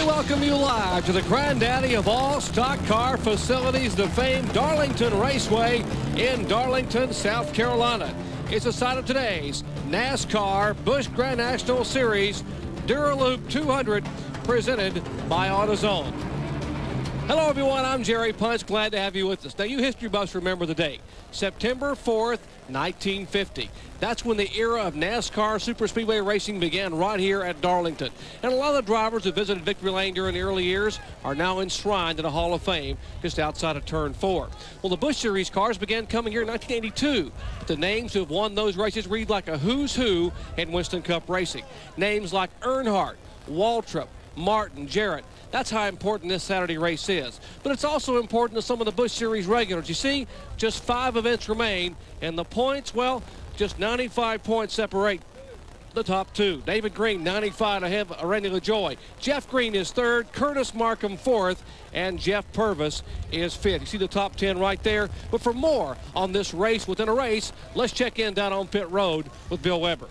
welcome you live to the granddaddy of all stock car facilities, the famed Darlington Raceway in Darlington, South Carolina. It's the site of today's NASCAR Busch Grand National Series Dura Lube 200 presented by AutoZone. Hello everyone, I'm Jerry Punch, glad to have you with us. Now you history buffs remember the date, September 4th, 1950. That's when the era of NASCAR Superspeedway racing began right here at Darlington. And a lot of the drivers who visited Victory Lane during the early years are now enshrined in the Hall of Fame just outside of Turn 4. Well, the Busch Series cars began coming here in 1982. The names who have won those races read like a who's who in Winston Cup racing. Names like Earnhardt, Waltrip, Martin, Jarrett. That's how important this Saturday race is. But it's also important to some of the Busch Series regulars. You see, just 5 events remain, and the points, well, just 95 points separate the top 2. David Green, 95 ahead of Randy LaJoie. Jeff Green is 3rd, Curtis Markham 4th, and Jeff Purvis is 5th. You see the top 10 right there. But for more on this race within a race, let's check in down on pit road with Bill Weber.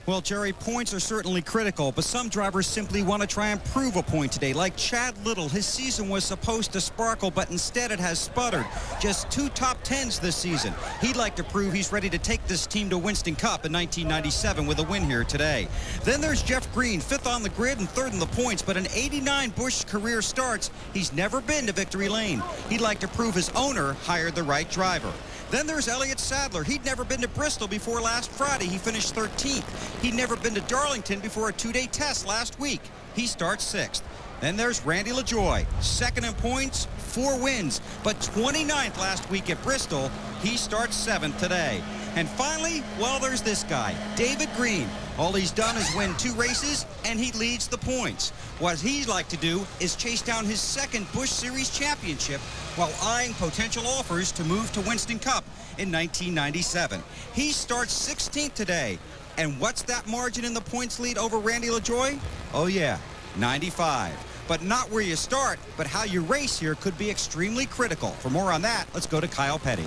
Well, Jerry, points are certainly critical, but some drivers simply want to try and prove a point today. Like Chad Little, his season was supposed to sparkle, but instead it has sputtered. Just 2 top 10s this season. He'd like to prove he's ready to take this team to Winston Cup in 1997 with a win here today. Then there's Jeff Green, 5th on the grid and 3rd in the points, but in 89 Busch career starts, he's never been to Victory Lane. He'd like to prove his owner hired the right driver. Then there's Elliott Sadler. He'd never been to Bristol before last Friday. He finished 13th. He'd never been to Darlington before a 2-day test last week. He starts 6th. Then there's Randy LaJoie, 2nd in points, 4 wins, but 29th last week at Bristol. He starts 7th today. And finally, well, there's this guy, David Green. All he's done is win 2 races, and he leads the points. What he'd like to do is chase down his 2nd Busch Series championship while eyeing potential offers to move to Winston Cup in 1997. He starts 16th today. And what's that margin in the points lead over Randy LaJoie? Oh, yeah, 95. But not where you start, but how you race here could be extremely critical. For more on that, let's go to Kyle Petty.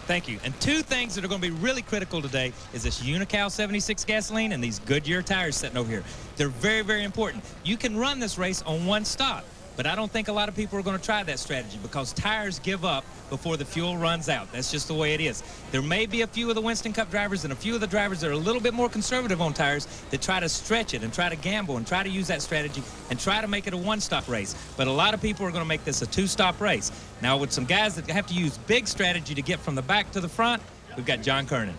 Thank you. And 2 things that are going to be really critical today is this Unocal 76 gasoline and these Goodyear tires sitting over here. They're very, very important. You can run this race on 1 stop, but I don't think a lot of people are going to try that strategy because tires give up before the fuel runs out. That's just the way it is. There may be a few of the Winston Cup drivers and a few of the drivers that are a little bit more conservative on tires that try to stretch it and try to gamble and try to use that strategy and try to make it a 1-stop race. But a lot of people are going to make this a 2-stop race. Now, with some guys that have to use big strategy to get from the back to the front, we've got John Kernan.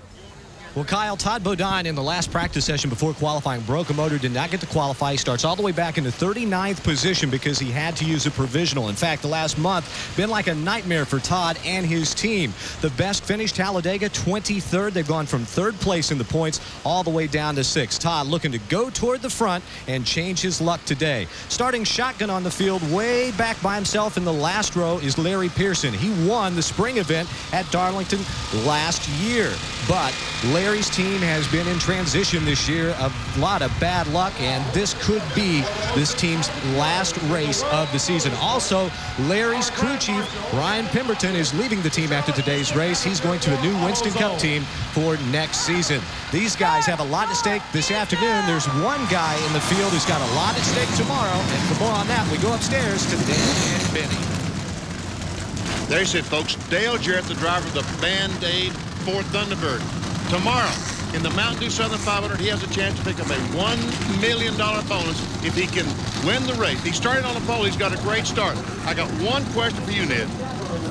Well, Kyle, Todd Bodine in the last practice session before qualifying broke a motor, did not get to qualify. He starts all the way back in the 39th position because he had to use a provisional. In fact, the last month been like a nightmare for Todd and his team. The best finish, Talladega, 23rd. They've gone from 3rd place in the points all the way down to 6th. Todd looking to go toward the front and change his luck today. Starting shotgun on the field way back by himself in the last row is Larry Pearson. He won the spring event at Darlington last year, but Larry's team has been in transition this year. A lot of bad luck, and this could be this team's last race of the season. Also, Larry's crew chief, Ryan Pemberton, is leaving the team after today's race. He's going to a new Winston Cup team for next season. These guys have a lot at stake this afternoon. There's one guy in the field who's got a lot at stake tomorrow, and for more on that, we go upstairs to Dan and Benny. There's it, folks. Dale Jarrett, the driver of the Band-Aid Ford Thunderbird. Tomorrow, in the Mountain Dew Southern 500, he has a chance to pick up a $1 million bonus if he can win the race. He started on the pole. He's got a great start. I got one question for you, Ned.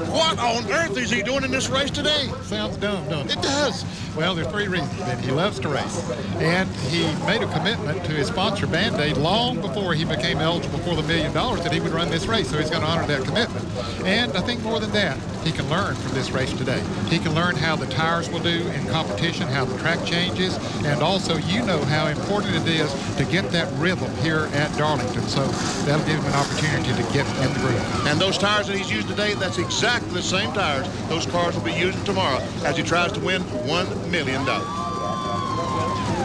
What on earth is he doing in this race today? Sounds dumb, don't it? It does. Well, there's 3 reasons. That he loves to race, and he made a commitment to his sponsor, Band-Aid, long before he became eligible for the $1 million that he would run this race, so he's going to honor that commitment. And I think more than that, he can learn from this race today. He can learn how the tires will do in competition, how the track changes, and also you know how important it is to get that rhythm here at Darlington. So that'll give him an opportunity to get in the groove. And those tires that he's used today, that's exactly the same tires those cars will be using tomorrow as he tries to win $1 million.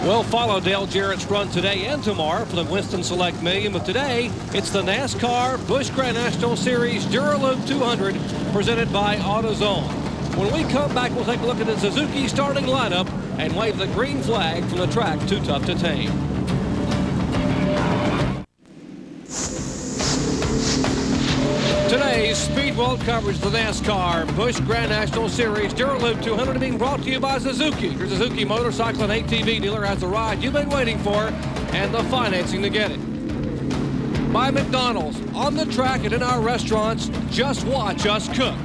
We'll follow Dale Jarrett's run today and tomorrow for the Winston Select Million. But today, it's the NASCAR Busch Grand National Series Dura Lube 200 presented by AutoZone. When we come back, we'll take a look at the Suzuki starting lineup and wave the green flag from the track Too Tough to Tame. high-speed world coverage of the NASCAR Busch Grand National Series. Dura Lube 200 being brought to you by Suzuki. Your Suzuki motorcycle and ATV dealer has the ride you've been waiting for and the financing to get it. By McDonald's, on the track and in our restaurants, just watch us cook.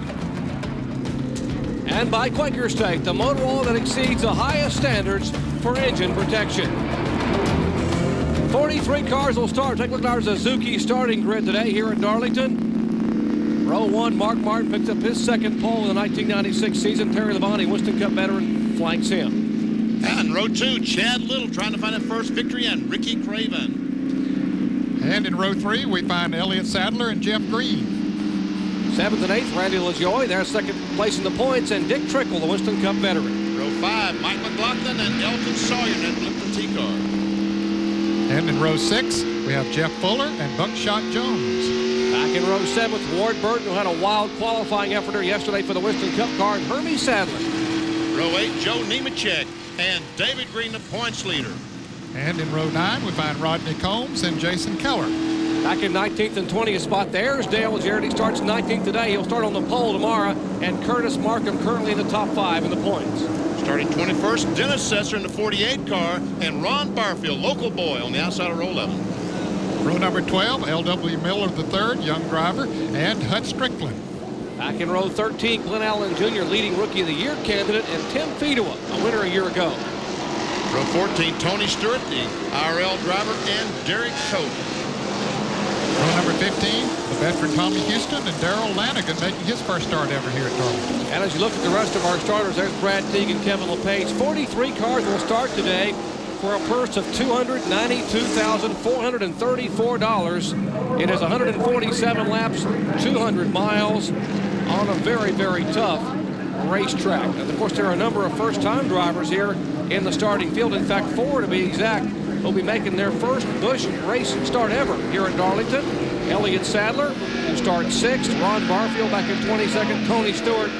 And by Quaker State, the motor oil that exceeds the highest standards for engine protection. 43 cars will start. Take a look at our Suzuki starting grid today here in Darlington. Row 1, Mark Martin picks up his second pole in the 1996 season. Terry Labonte, Winston Cup veteran, flanks him. And row 2, Chad Little trying to find a first victory, and Ricky Craven. And in row 3, we find Elliott Sadler and Jeff Green. 7th and 8th, Randy LaJoie. They're second place in the points, and Dick Trickle, the Winston Cup veteran. Row 5, Mike McLaughlin and Elton Sawyer in that Clifton T-car. And in row 6, we have Jeff Fuller and Buckshot Jones. Back in row 7th, Ward Burton, who had a wild qualifying effort here yesterday for the Winston Cup car, and Hermie Sadler. Row 8, Joe Nemechek and David Green, the points leader. And in row 9, we find Rodney Combs and Jason Keller. Back in 19th and 20th spot, there's Dale Jarrett. He starts 19th today. He'll start on the pole tomorrow. And Curtis Markham currently in the top 5 in the points. Starting 21st, Dennis Sesser in the 48 car, and Ron Barfield, local boy, on the outside of row 11. Row number 12, L.W. Miller III, young driver, and Hut Strickland. Back in row 13, Glenn Allen Jr., leading Rookie of the Year candidate, and Tim Fedewa, a winner a year ago. Row 14, Tony Stewart, the IRL driver, and Derek Cope. Row number 15, the veteran Tommy Houston and Darrell Lanigan making his first start ever here at Darlington. And as you look at the rest of our starters, there's Brad Teague and Kevin LePage. 43 cars will start today for a purse of $292,434. It is 147 laps, 200 miles on a very, very tough racetrack. And of course, there are a number of first-time drivers here in the starting field. In fact, 4 to be exact will be making their first Busch race start ever here in Darlington. Elliott Sadler, who starts 6th. Ron Barfield back in 22nd. Tony Stewart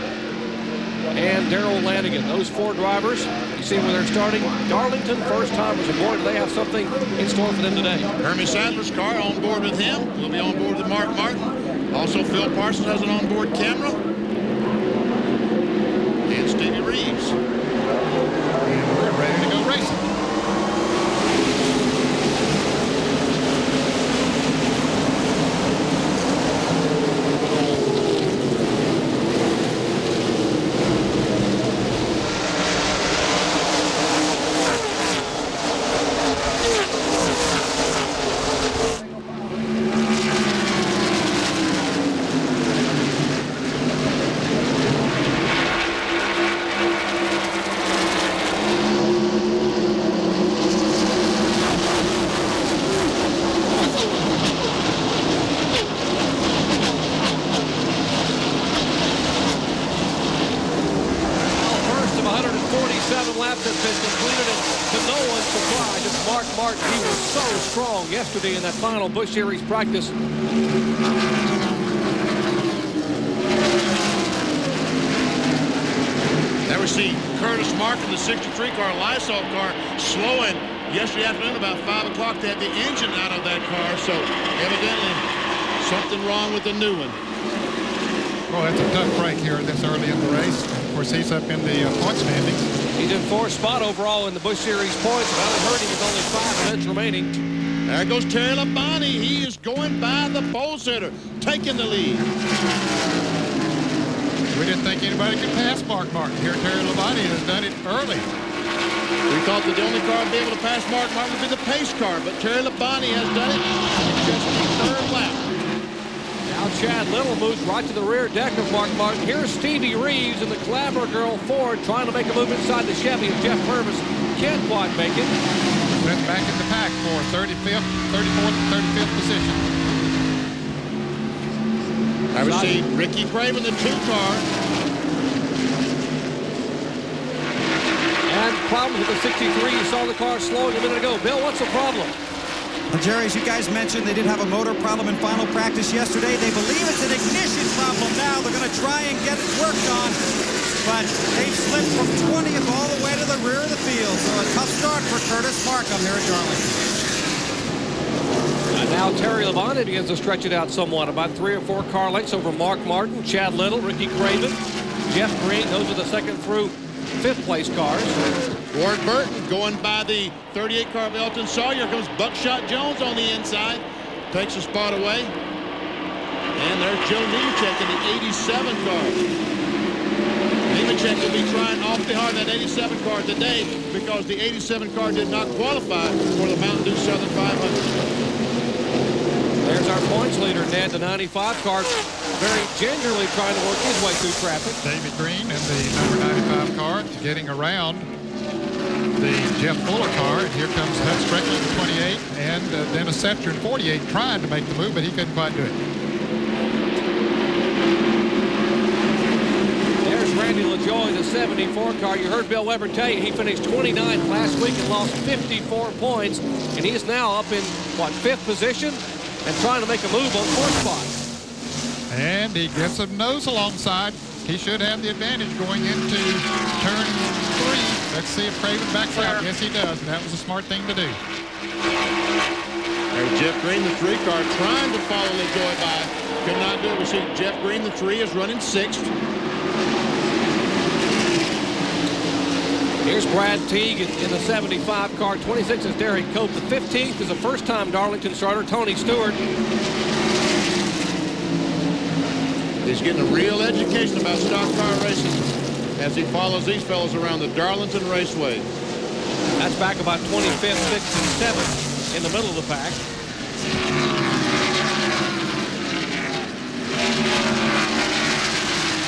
and Darrell Lanigan. Those 4 drivers, you see where they're starting. Darlington first-timers aboard. They have something in store for them today. Hermie Sadler's car on board with him. We'll be on board with Mark Martin. Also, Phil Parsons has an onboard camera. And Stevie Reeves. And we're ready to go racing. Yesterday in that final Busch Series practice. There we see Curtis Markham, the 63 car, Lysol car, slowing yesterday afternoon about 5 o'clock to have the engine out of that car. So evidently something wrong with the new one. Well, that's a tough break here this early in the race. Of course, he's up in the point standings. He's in 4th spot overall in the Busch Series points. But I heard he was only 5 minutes remaining. There goes Terry Labonte. He is going by the pole sitter, taking the lead. We didn't think anybody could pass Mark Martin. Here, Terry Labonte has done it early. We thought that the only car to be able to pass Mark Martin would be the pace car, but Terry Labonte has done it in just the 3rd lap. Now Chad Little moves right to the rear deck of Mark Martin. Here's Stevie Reeves in the Clabber Girl Ford trying to make a move inside the Chevy, and Jeff Purvis can't quite make it. Went back in the pack for 34th and 35th position. I would see Ricky Craven, the 2 car. And problems with the 63. You saw the car slowing a minute ago. Bill, what's the problem? Well, Jerry, as you guys mentioned, they did have a motor problem in final practice yesterday. They believe it's an ignition problem now. They're going to try and get it worked on. But they've slipped from 20th all the way to the rear of the field. So a tough start for Curtis Markham here at Darlington. And now Terry Labonte begins to stretch it out somewhat, about 3 or 4 car lengths over Mark Martin, Chad Little, Ricky Craven, Jeff Green. Those are the 2nd through 5th place cars. Ward Burton going by the 38 car of Elton Sawyer. Comes Buckshot Jones on the inside. Takes a spot away. And there's Joe Nemechek in the 87 car. Nemechek will be trying awfully hard that 87 car today because the 87 car did not qualify for the Mountain Dew Southern 500. There's our points leader, Ned, the 95 car, very gingerly trying to work his way through traffic. David Green in the number 95 car getting around the Jeff Fuller car. And here comes Hud Strickland in 28 and Dennis Setzer in 48 trying to make the move, but he couldn't quite do it. There's Randy LaJoie, the 74 car. You heard Bill Weber tell you he finished 29th last week and lost 54 points. And he is now up in, what, 5th position and trying to make a move on 4th spot. And he gets a nose alongside. He should have the advantage going into turn 3. Let's see if Craven backs out. Yes, he does. And that was a smart thing to do. There's Jeff Green, the 3 car, trying to follow LaJoie by. Could not do it. We see Jeff Green, the 3, is running 6th. Here's Brad Teague in the 75 car. 26 is Derek Cope. The 15th is a first-time Darlington starter, Tony Stewart. He's getting a real education about stock car racing as he follows these fellows around the Darlington Raceway. That's back about 25th, 6th, and 7th in the middle of the pack.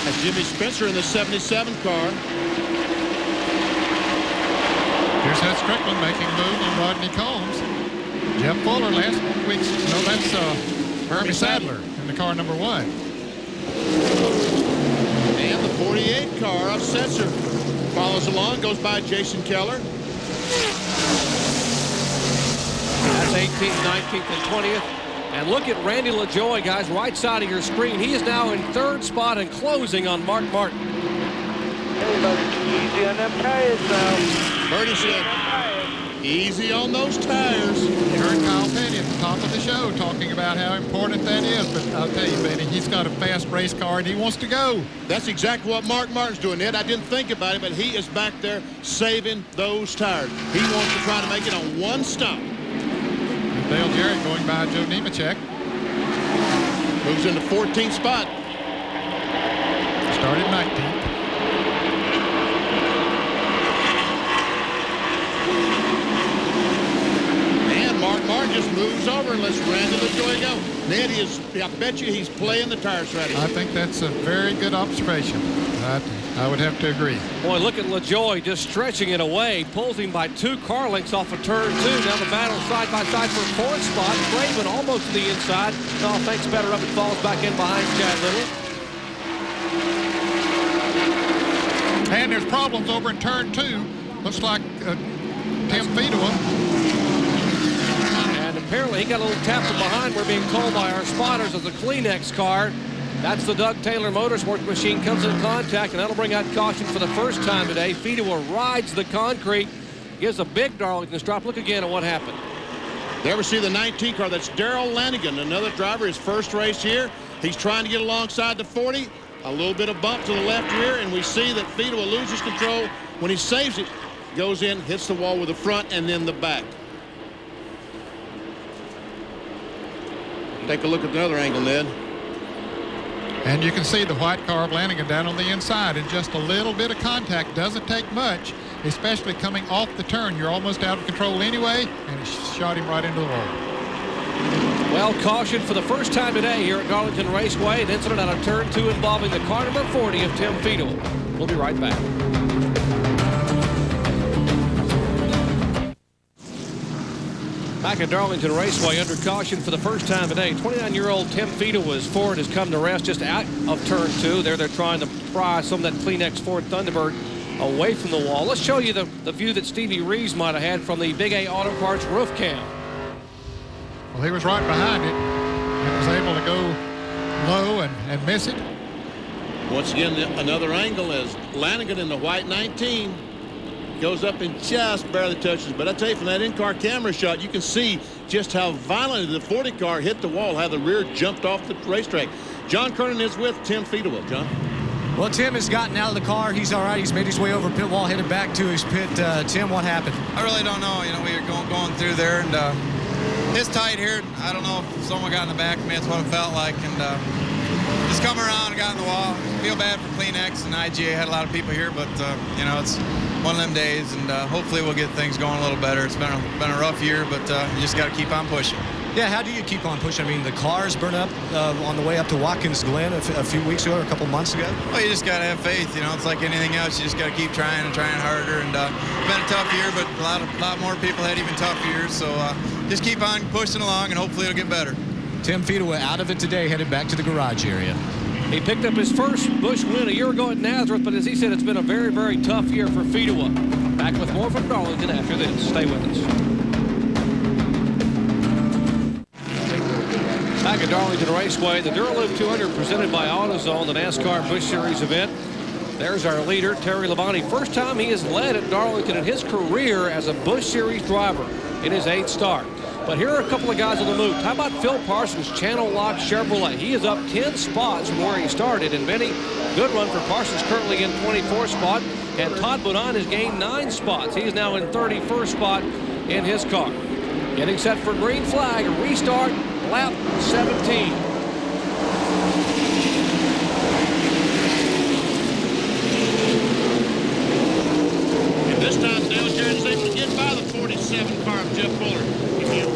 That's Jimmy Spencer in the 77 car. Here's Hud Strickland making a move on Rodney Combs. Jeff Fuller last week's, no, that's Hermie Sadler in the car number 1. And the 48 car of Setzer follows along, goes by Jason Keller. That's 18th, 19th, and 20th. And look at Randy LaJoie, guys, right side of your screen. He is now in 3rd spot and closing on Mark Martin. Easy on them tires now. Bertie said, easy on those tires. You heard Kyle Petty at the top of the show talking about how important that is, but I'll tell you, Benny, he's got a fast race car and he wants to go. That's exactly what Mark Martin's doing, Ed. I didn't think about it, but he is back there saving those tires. He wants to try to make it on one stop. And Dale Jarrett going by Joe Nemechek. Moves into 14th spot. Started 19th. Mark Martin just moves over and lets Randy LaJoie go. Ned, I bet you he's playing the tire strategy. I think that's a very good observation. I would have to agree. Boy, look at LaJoie just stretching it away. Pulls him by 2 car lengths off of turn 2. Now the battle side by side for 4th spot. Craven almost to the inside. No, thanks better up. It falls back in behind Chad Little. And there's problems over in turn 2. Looks like Tim Fedewa. Apparently, he got a little tap from behind. We're being told by our spotters of the Kleenex car. That's the Doug Taylor Motorsports machine. Comes in contact, and that'll bring out caution for the first time today. Fedewa rides the concrete. Gives a big Darlington drop. Look again at what happened. There we see the 19 car. That's Darrell Lanigan, another driver, his first race here. He's trying to get alongside the 40. A little bit of bump to the left rear, and we see that Fedewa loses control. When he saves it, goes in, hits the wall with the front and then the back. Take a look at the other angle, Ned. And you can see the white car of Lanigan down on the inside, and just a little bit of contact doesn't take much, especially coming off the turn. You're almost out of control anyway, and it shot him right into the wall. Well, caution for the first time today here at Darlington Raceway. An incident out of turn 2 involving the car number 40 of Tim Fedewa. We'll be right back. Back at Darlington Raceway under caution for the first time today. 29-year-old Tim Fedewa's Ford has come to rest just out of turn 2. There they're trying to pry some of that Kleenex Ford Thunderbird away from the wall. Let's show you the view that Stevie Reeves might have had from the Big A Auto Parts roof cam. Well, he was right behind it and was able to go low and miss it. Once again, another angle is Lanigan in the white 19. Goes up and just barely touches. But I tell you, from that in-car camera shot, you can see just how violently the 40 car hit the wall, how the rear jumped off the racetrack. John Kernan is with Tim Fedewa. John? Well, Tim has gotten out of the car. He's all right. He's made his way over pit wall, headed back to his pit. Tim, what happened? I really don't know. You know, we were going through there, and it's tight here. I don't know if someone got in the back of me. That's what it felt like. And just come around and got in the wall. Feel bad for CleanX and IGA. Had a lot of people here, but, you know, it's one of them days, and hopefully we'll get things going a little better. It's been a rough year, but you just got to keep on pushing. Yeah, how do you keep on pushing? I mean, the cars burned up on the way up to Watkins Glen a few weeks ago or a couple months ago. Well, you just got to have faith. You know, it's like anything else. You just got to keep trying and trying harder. And it's been a tough year, but a lot more people had even tough years. So just keep on pushing along, and hopefully it'll get better. Tim Fedewa out of it today, headed back to the garage area. He picked up his first Busch win a year ago at Nazareth, but as he said, it's been a very, very tough year for Fedewa. Back with more from Darlington after this. Stay with us. Back at Darlington Raceway, the Dura Lube 200 presented by AutoZone, the NASCAR Busch Series event. There's our leader, Terry Labonte. First time he has led at Darlington in his career as a Busch Series driver in his 8th start. But here are a couple of guys on the move. How about Phil Parsons, Channel Lock Chevrolet? He is up 10 spots from where he started. And Benny, good run for Parsons, currently in 24th spot. And Todd Bodine has gained 9 spots. He is now in 31st spot in his car. Getting set for green flag, a restart, lap 17. And this time, Dale Jarrett is able to get by the 47 car of Jeff Fuller. If you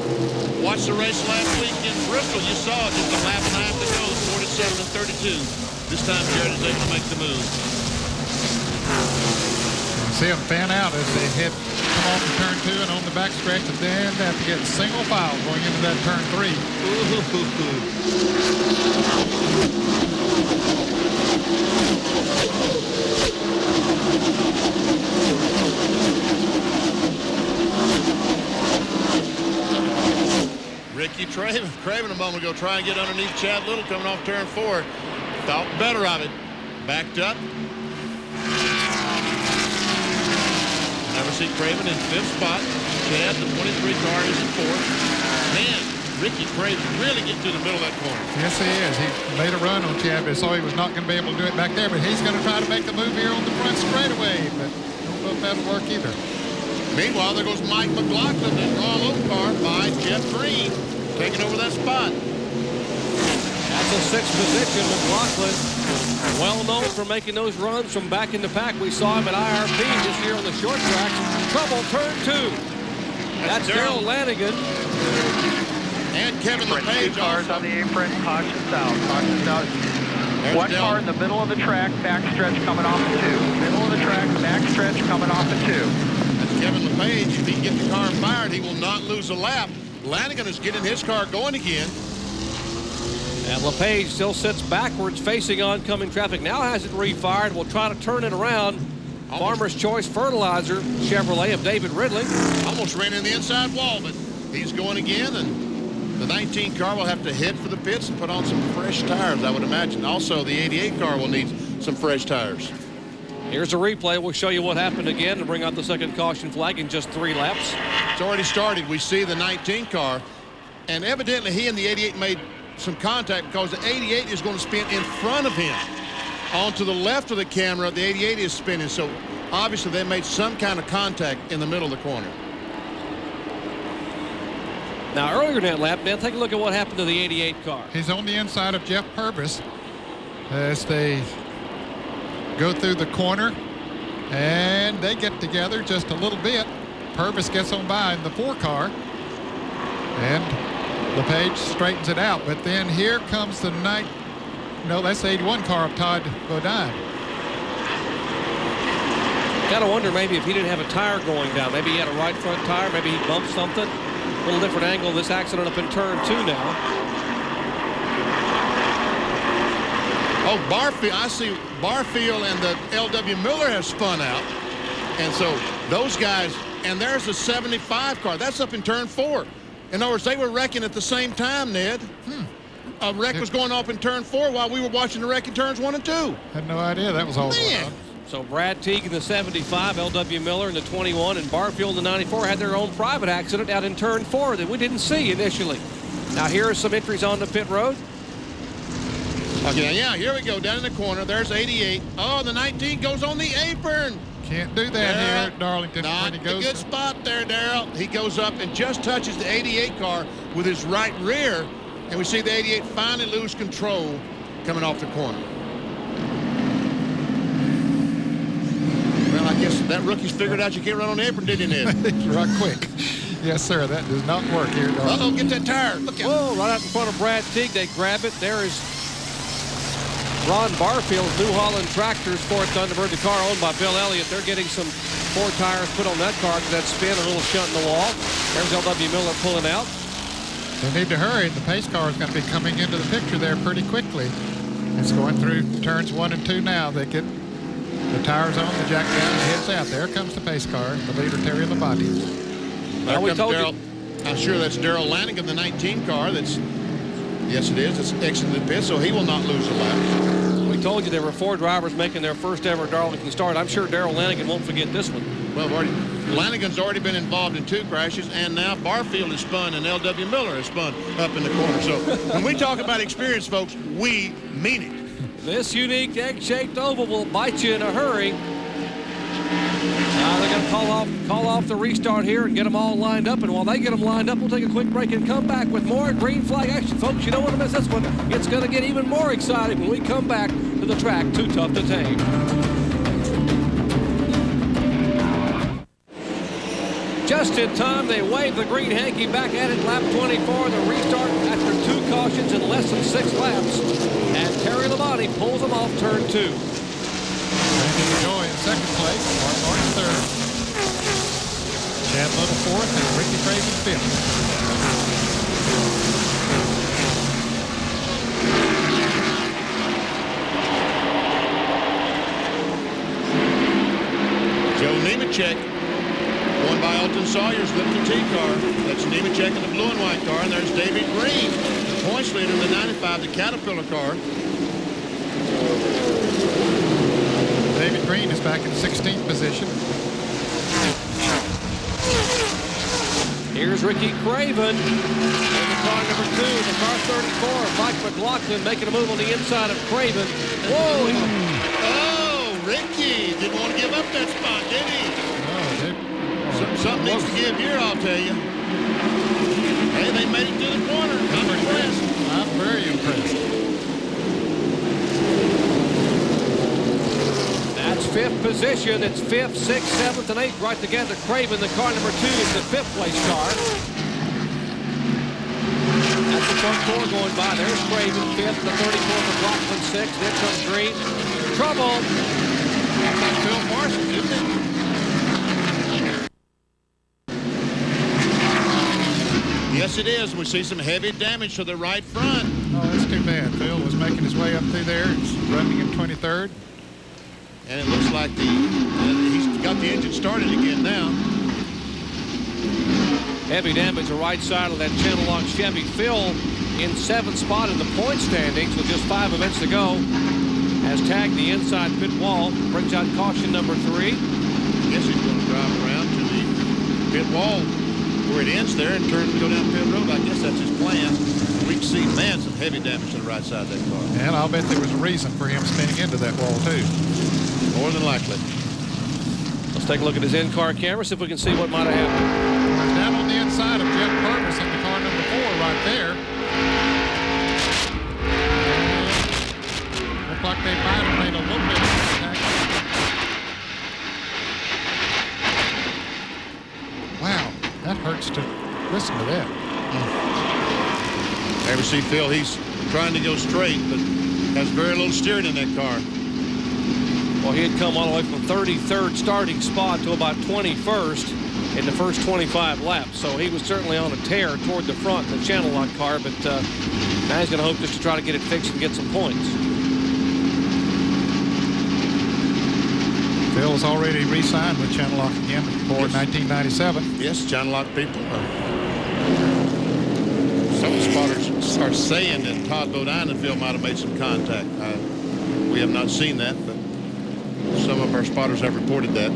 watched the race last week in Bristol, you saw just a lap and a half to go, 47 and 32. This time, Jarrett is able to make the move. See them fan out as they come off of turn 2 and on the back stretch, and then they have to get single file going into that turn 3. Ricky Craven a moment ago trying to get underneath Chad Little coming off turn 4. Thought better of it. Backed up. Never see Craven in 5th spot. Chad, the 23 car, is in 4th. Man, Ricky Craven really getting to the middle of that corner. Yes, he is. He made a run on Chad, but saw he was not going to be able to do it back there. But he's going to try to make the move here on the front straightaway. But I don't know if that'll work either. Meanwhile, there goes Mike McLaughlin, the Raw Low car by Jeff Green, taking over that spot. That's a 6th position. McLaughlin, well known for making those runs from back in the pack. We saw him at IRP this year on the short track. Trouble, turn 2. That's Daryl Lanigan. And Kevin LePage. 2 cars on the apron, caution south, caution south. One car in the middle of the track, backstretch coming off the 2. Middle of the track, backstretch coming off the 2. That's Kevin LePage. If he can get the car fired, he will not lose a lap. Lanigan is getting his car going again. And LePage still sits backwards facing oncoming traffic. Now has it refired. Will try to turn it around. Farmer's Choice Fertilizer Chevrolet of David Ridley. Almost ran in the inside wall, but he's going again. And the 19 car will have to head for the pits and put on some fresh tires, I would imagine. Also, the 88 car will need some fresh tires. Here's a replay. We'll show you what happened again to bring out the second caution flag in just 3 laps. It's already started. We see the 19 car. And evidently, he and the 88 made some contact because the 88 is going to spin in front of him. On to the left of the camera, the 88 is spinning. So obviously they made some kind of contact in the middle of the corner. Now earlier in that lap, Dan, take a look at what happened to the 88 car. He's on the inside of Jeff Purvis as they go through the corner, and they get together just a little bit. Purvis gets on by in the 4 car, and LePage straightens it out. But then here comes the that's the 81 car of Todd Bodine. Gotta wonder maybe if he didn't have a tire going down. Maybe he had a right front tire. Maybe he bumped something. A little different angle. This accident up in turn 2 now. Oh, Barfield. I see Barfield and the L.W. Miller has spun out. And so those guys, and there's the 75 car. That's up in turn 4. In other words, they were wrecking at the same time, Ned. A wreck was going off in turn 4 while we were watching the wreck in turns 1 and 2. Had no idea that was all going on. So Brad Teague in the 75, L.W. Miller in the 21, and Barfield in the 94 had their own private accident out in turn 4 that we didn't see initially. Now here are some entries on the pit road. Okay, yeah, here we go, down in the corner. There's 88. Oh, the 19 goes on the apron. Can't do that here at Darlington. Not when he goes a good spot there, Darrell. He goes up and just touches the 88 car with his right rear, and we see the 88 finally lose control coming off the corner. Well, I guess that rookie's figured out you can't run on the apron, didn't he, Ned? right quick. Yes, sir. That does not work here at Darlington. Uh-oh, get that tire. Look out. Whoa, right out in front of Brad Teague. They grab it. There is Ron Barfield, New Holland Tractors, Ford Thunderbird, the car owned by Bill Elliott. They're getting some 4 tires put on that car because that spin, a little shunt in the wall. There's L.W. Miller pulling out. They need to hurry. The pace car is going to be coming into the picture there pretty quickly. It's going through turns 1 and 2 now. They get the tires on, the jack down, and heads out. There comes the pace car, the leader, Terry Labonte. There we comes told Darrell. you. I'm sure that's Darrell Lanigan, the 19 car. That's, yes, it is. It's exiting the pit, so he will not lose a lap. We told you there were 4 drivers making their first ever Darlington start. I'm sure Darrell Lanigan won't forget this one. Well, Lanigan's already been involved in 2 crashes, and now Barfield is spun and L.W. Miller is spun up in the corner. So when we talk about experience, folks, we mean it. This unique egg-shaped oval will bite you in a hurry. Now they're going to call off the restart here and get them all lined up. And while they get them lined up, we'll take a quick break and come back with more green flag action. Folks, you don't want to miss this one. It's going to get even more exciting when we come back to the track Too Tough to Tame. Just in time, they wave the green hanky back at it. Lap 24, the restart after 2 cautions in less than 6 laps. And Terry Labonte pulls them off turn 2. Randy Joy in second place, Mark Martin third. Chad Little fourth, and Ricky Craven fifth. Joe Nemechek, won by Alton Sawyer's Lipton T car. That's Nemechek in the blue and white car, and there's David Green, the points leader in the 95, the Caterpillar car. David Green is back in 16th position. Here's Ricky Craven in the car number 2, the car 34. Mike McLaughlin making a move on the inside of Craven. Whoa! Oh, Ricky didn't want to give up that spot, did he? Something needs to give here, I'll tell you. Hey, they made it to the corner. I'm impressed. I'm very impressed. That's 5th position. It's 5th, 6th, 7th, and 8th right together. Craven, the car number 2, is the 5th place car. That's the front 4 going by. There's Craven, 5th, the 34 McLaughlin, 6th. There comes Green. Trouble. That's like Phil Parsons, isn't it? Yes, it is. We see some heavy damage to the right front. Oh, that's too bad. Phil was making his way up through there. He's running in 23rd. And it looks like he's got the engine started again now. Heavy damage the right side of that channel lock Chevy. Phil in 7th spot in the point standings with just 5 events to go. Has tagged the inside pit wall. Brings out caution number 3. I guess he's going to drive around to the pit wall where it ends there and go down pit road. I guess that's his plan. We can see, man, some heavy damage to the right side of that car. And I'll bet there was a reason for him spinning into that wall, too. More than likely. Let's take a look at his in-car camera, see if we can see what might have happened. Down on the inside of Jeff Purvis in the car number 4 right there. And looked like they might have made a little bit of contact. Wow, that hurts to listen to that. There we see Phil. He's trying to go straight, but has very little steering in that car. Well, he had come all the way from 33rd starting spot to about 21st in the first 25 laps. So he was certainly on a tear toward the front in the channel lock car, but now he's going to hope just to try to get it fixed and get some points. Phil's already re-signed with Channel Lock again for 1997. Yes, Channel Lock people. Some spotters are saying that Todd Bodine and Phil might have made some contact. We have not seen that, but Some of our spotters have reported that.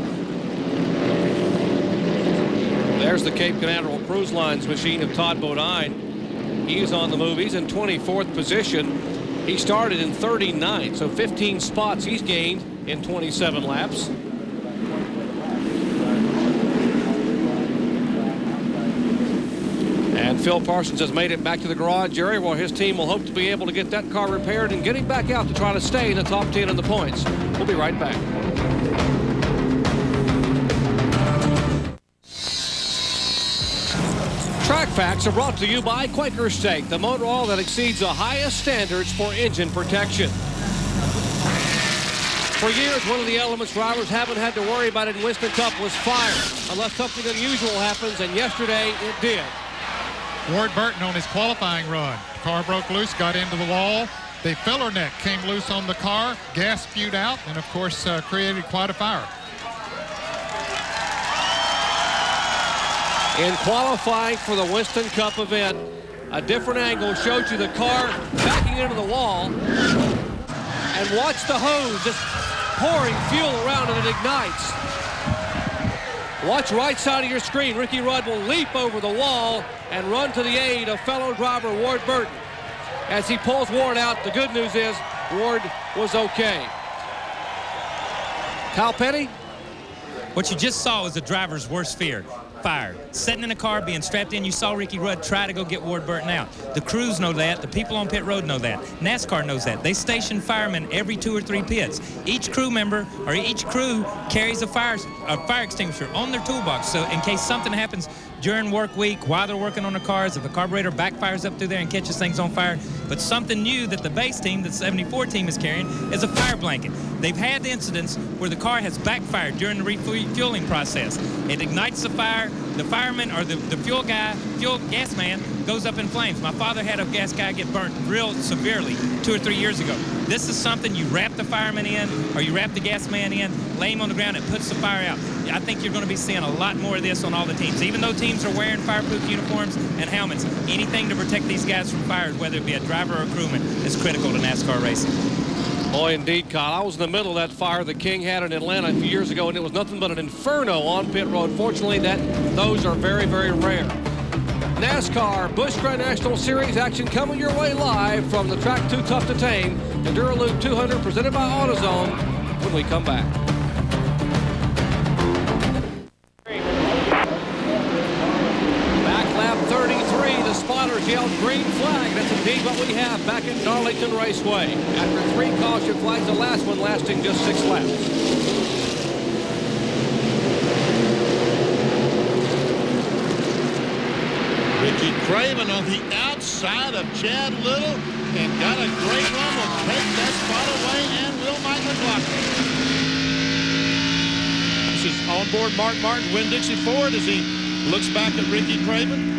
There's the Cape Canaveral Cruise Lines machine of Todd Bodine. He's on the move. He's in 24th position. He started in 39th, so 15 spots he's gained in 27 laps. And Phil Parsons has made it back to the garage area where his team will hope to be able to get that car repaired and getting back out to try to stay in the top 10 in the points. We'll be right back. Track Facts are brought to you by Quaker Steak, the motor oil that exceeds the highest standards for engine protection. For years, one of the elements drivers haven't had to worry about in Winston Cup was fire, unless something unusual happens, and yesterday it did. Ward Burton on his qualifying run. The car broke loose, got into the wall. The filler neck came loose on the car. Gas spewed out, and of course created quite a fire. In qualifying for the Winston Cup event, a different angle showed you the car backing into the wall, and watch the hose just pouring fuel around and it ignites. Watch right side of your screen. Ricky Rudd will leap over the wall and run to the aid of fellow driver Ward Burton. As he pulls Ward out, the good news is Ward was okay. Kyle Petty? What you just saw was the driver's worst fear. Fire. Sitting in a car, being strapped in, you saw Ricky Rudd try to go get Ward Burton out. The crews know that. The people on pit road know that. NASCAR knows that. They station firemen every 2 or 3 pits. Each crew member or each crew carries a fire extinguisher on their toolbox. So in case something happens during work week, while they're working on the cars, if the carburetor backfires up through there and catches things on fire. But something new that the base team, the 74 team, is carrying is a fire blanket. They've had incidents where the car has backfired during the refueling process. It ignites the fire. The fireman or the fuel gas man goes up in flames. My father had a gas guy get burnt real severely 2 or 3 years ago. This is something you wrap the fireman in or you wrap the gas man in, lay him on the ground, and puts the fire out. I think you're going to be seeing a lot more of this on all the teams. Even though teams are wearing fireproof uniforms and helmets, anything to protect these guys from fire, whether it be a driver or a crewman, is critical to NASCAR racing. Boy, indeed, Kyle. I was in the middle of that fire the King had in Atlanta a few years ago, and it was nothing but an inferno on pit road. Fortunately, those are very, very rare. NASCAR Busch Grand National Series action coming your way live from the track Too Tough to Tame, the Dura Lube 200 presented by AutoZone when we come back. Back lap 33, the spotters yelled green flag. That's indeed what we have back at Darlington Raceway. After 3 caution flags, the last one lasting just 6 laps. Ricky Craven on the outside of Chad Little and got a great run. Will take that spot away, and will Mike McLaughlin. This is onboard Mark Martin, Winn-Dixie Ford, as he looks back at Ricky Craven.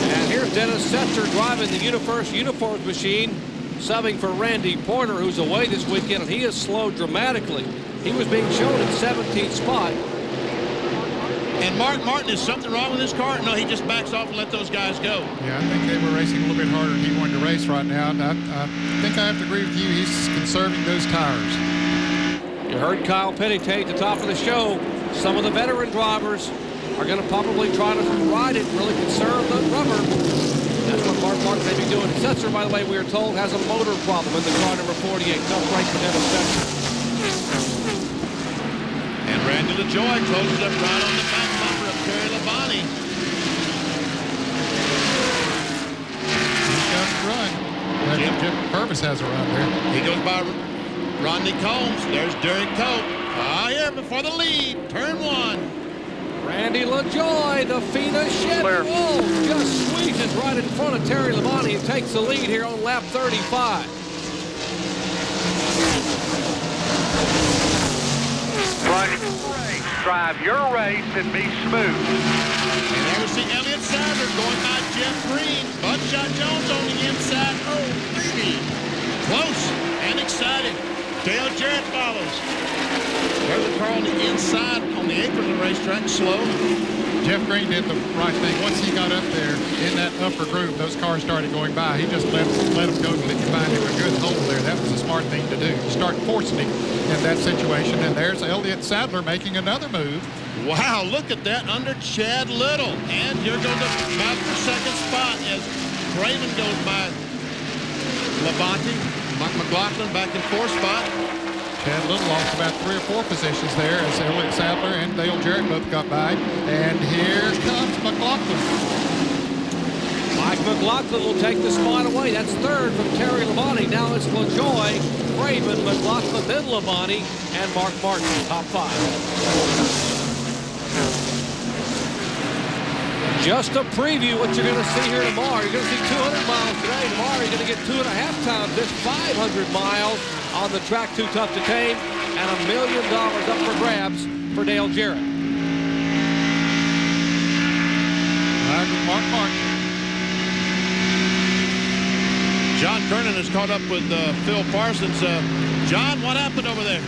And here's Dennis Setzer driving the uniforms machine, subbing for Randy Porter, who's away this weekend, and he has slowed dramatically. He was being shown at 17th spot. And Mark Martin, is something wrong with his car? No, he just backs off and let those guys go. Yeah, I think they were racing a little bit harder than he wanted to race right now. And I think I have to agree with you. He's conserving those tires. You heard Kyle Petty tell you at the top of the show, some of the veteran drivers are going to probably try to ride it and really conserve the rubber. That's what Mark Martin may be doing. Setzer, by the way, we are told, has a motor problem in the car number 48. Tough break for Dennis Setzer. And Randy LaJoy closes up right on the back bumper of Terry Labonte. He's got a run. Jeff Purvis has a run there. He goes by Rodney Combs. There's Derek Cope. Here before the lead. Turn 1. Randy LaJoy, the Fina Chevy Wolf, just squeezes right in front of Terry Labonte and takes the lead here on lap 35. Drive your race and be smooth. And there we see Elliott Sadler going by Jeff Green. Buckshot Jones on the inside. Oh, baby. Close and exciting. Dale Jarrett follows. There's a car on the inside on the apron of the racetrack, slow. Jeff Green did the right thing. Once he got up there in that upper groove, those cars started going by. He just let them go till he could find him a good hole there. That was a smart thing to do. You start forcing him in that situation. And there's Elliott Sadler making another move. Wow, look at that under Chad Little. And you're going to battle for second spot as Craven goes by Labonte. Mike McLaughlin back in fourth spot. Chad Little lost about 3 or 4 positions there as Elliott Sadler and Dale Jarrett both got by. And here comes McLaughlin. Mike McLaughlin will take the spot away. That's third from Terry Labonte. Now it's LaJoy, Craven, McLaughlin, then Labonte, and Mark Martin, top 5. Just a preview what you're going to see here tomorrow. You're going to see 200 miles today. Tomorrow you're going to get 2.5 times this 500 miles on the track Too Tough to Tame, and $1 million up for grabs for Dale Jarrett. Mark Martin. John Kernan has caught up with Phil Parsons. John, what happened over there?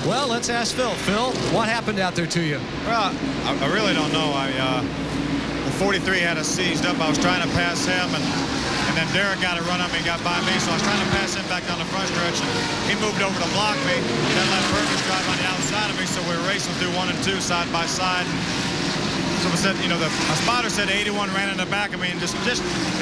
Well, let's ask Phil. Phil, what happened out there to you? Well, I really don't know. The 43 had us seized up. I was trying to pass him, and then Derek got a run on me and got by me, so I was trying to pass him back down the front stretch, and he moved over to block me. Then let Perkins drive on the outside of me, so we were racing through 1 and 2 side by side. Someone said, you know, a spotter said 81 ran in the back of me, and just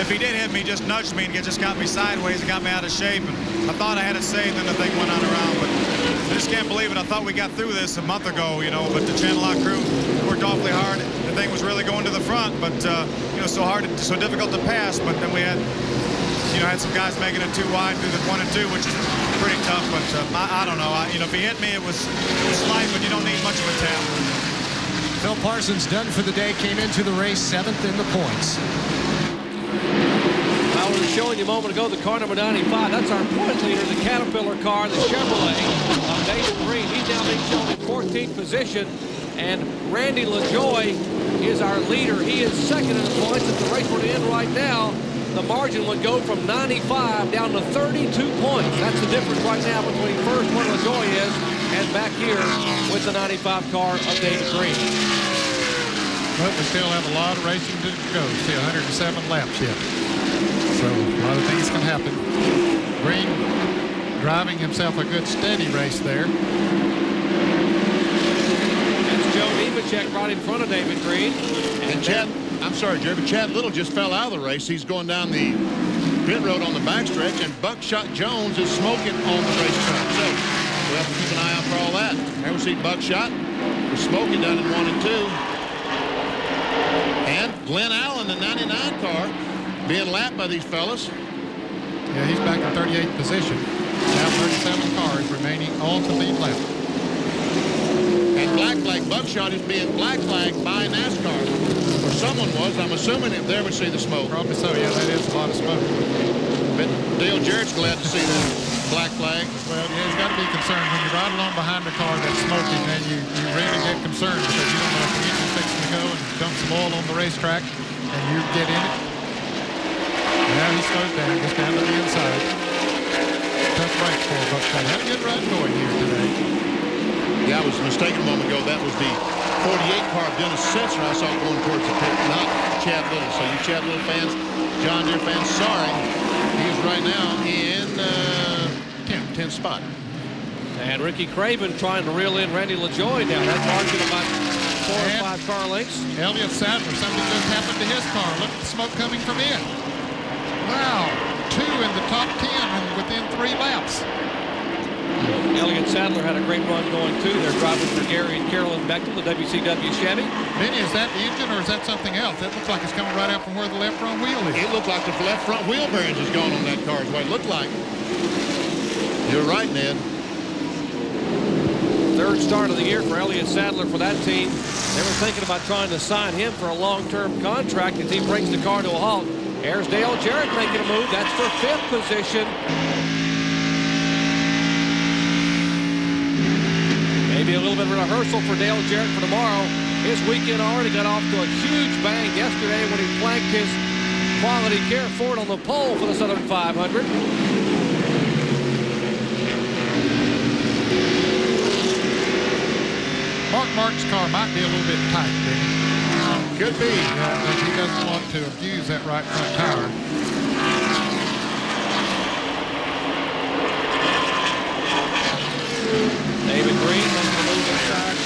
if he did hit me, just nudged me and just got me sideways and got me out of shape. And I thought I had it saved, and the thing went on around. But I just can't believe it. I thought we got through this a month ago, you know, but the Channel Lock crew worked awfully hard. The thing was really going to the front, but you know, so difficult to pass. But then we had, you know, had some guys making it too wide through the 1 and 2, which is pretty tough. But I don't know. You know, if he hit me, it was slight, but you don't need much of a tap. Phil Parsons done for the day, came into the race 7th in the points. I was showing you a moment ago the car number 95. That's our point leader, the Caterpillar car, the Chevrolet of David Green. He's now being shown in 14th position. And Randy LaJoy is our leader. He is second in the points. If the race were to end right now, the margin would go from 95 down to 32 points. That's the difference right now between first where LaJoy is and back here with the 95 car of David Green. But we still have a lot of racing to go. See 107 laps yet. So a lot of things can happen. Green driving himself a good steady race there. That's Joe Nemechek right in front of David Green. And Chad, I'm sorry, Jerry, but Chad Little just fell out of the race. He's going down the pit road on the backstretch, and Buckshot Jones is smoking on the racetrack. So we'll have to keep an eye out for all that. Here we see Buckshot was smoking down in 1 and 2. And Glenn Allen, the 99 car, being lapped by these fellas. Yeah, he's back in 38th position. Now 37 cars remaining on the lead lap. And black flag Buckshot is being black flagged by NASCAR. Or someone was. I'm assuming if there would see the smoke. Probably so, yeah, that is a lot of smoke. But Dale Jarrett's glad to see that black flag. Well, yeah, he's got to be concerned. When you ride along behind a car that's smoking, then you really get concerned because you don't know if the engine's fixing to go and dump some oil on the racetrack and you get in it. Now he slows down, gets down to the inside. Tough break for Buckshot. Had a good run going here today. Yeah, I was mistaken a moment ago. That was the 48 car of Dennis Setzer I saw going towards the pit, not Chad Little. So you Chad Little fans, John Deere fans, sorry. He is right now in 10th spot. And Ricky Craven trying to reel in Randy LaJoy down. That margin about 4 or 5 car lengths. Elliott Sadler, something just happened to his car. Look at the smoke coming from it. Wow, 2 in the top 10 and within 3 laps. Elliott Sadler had a great run going too. They're driving for Gary and Carolyn Bechtel, the WCW Chevy. Benny, is that the engine or is that something else? That looks like it's coming right out from where the left front wheel is. It looked like the left front wheel bearings is gone on that car is what it looked like. You're right, Ned. Third start of the year for Elliott Sadler for that team. They were thinking about trying to sign him for a long-term contract as he brings the car to a halt. There's Dale Jarrett making a move. That's for 5th position. Maybe a little bit of rehearsal for Dale Jarrett for tomorrow. His weekend already got off to a huge bang yesterday when he flanked his Quality Care Ford on the pole for the Southern 500. might be a little bit tight, Benny. Could be. Yeah, but he doesn't want to abuse that right front tire. David Green making the move inside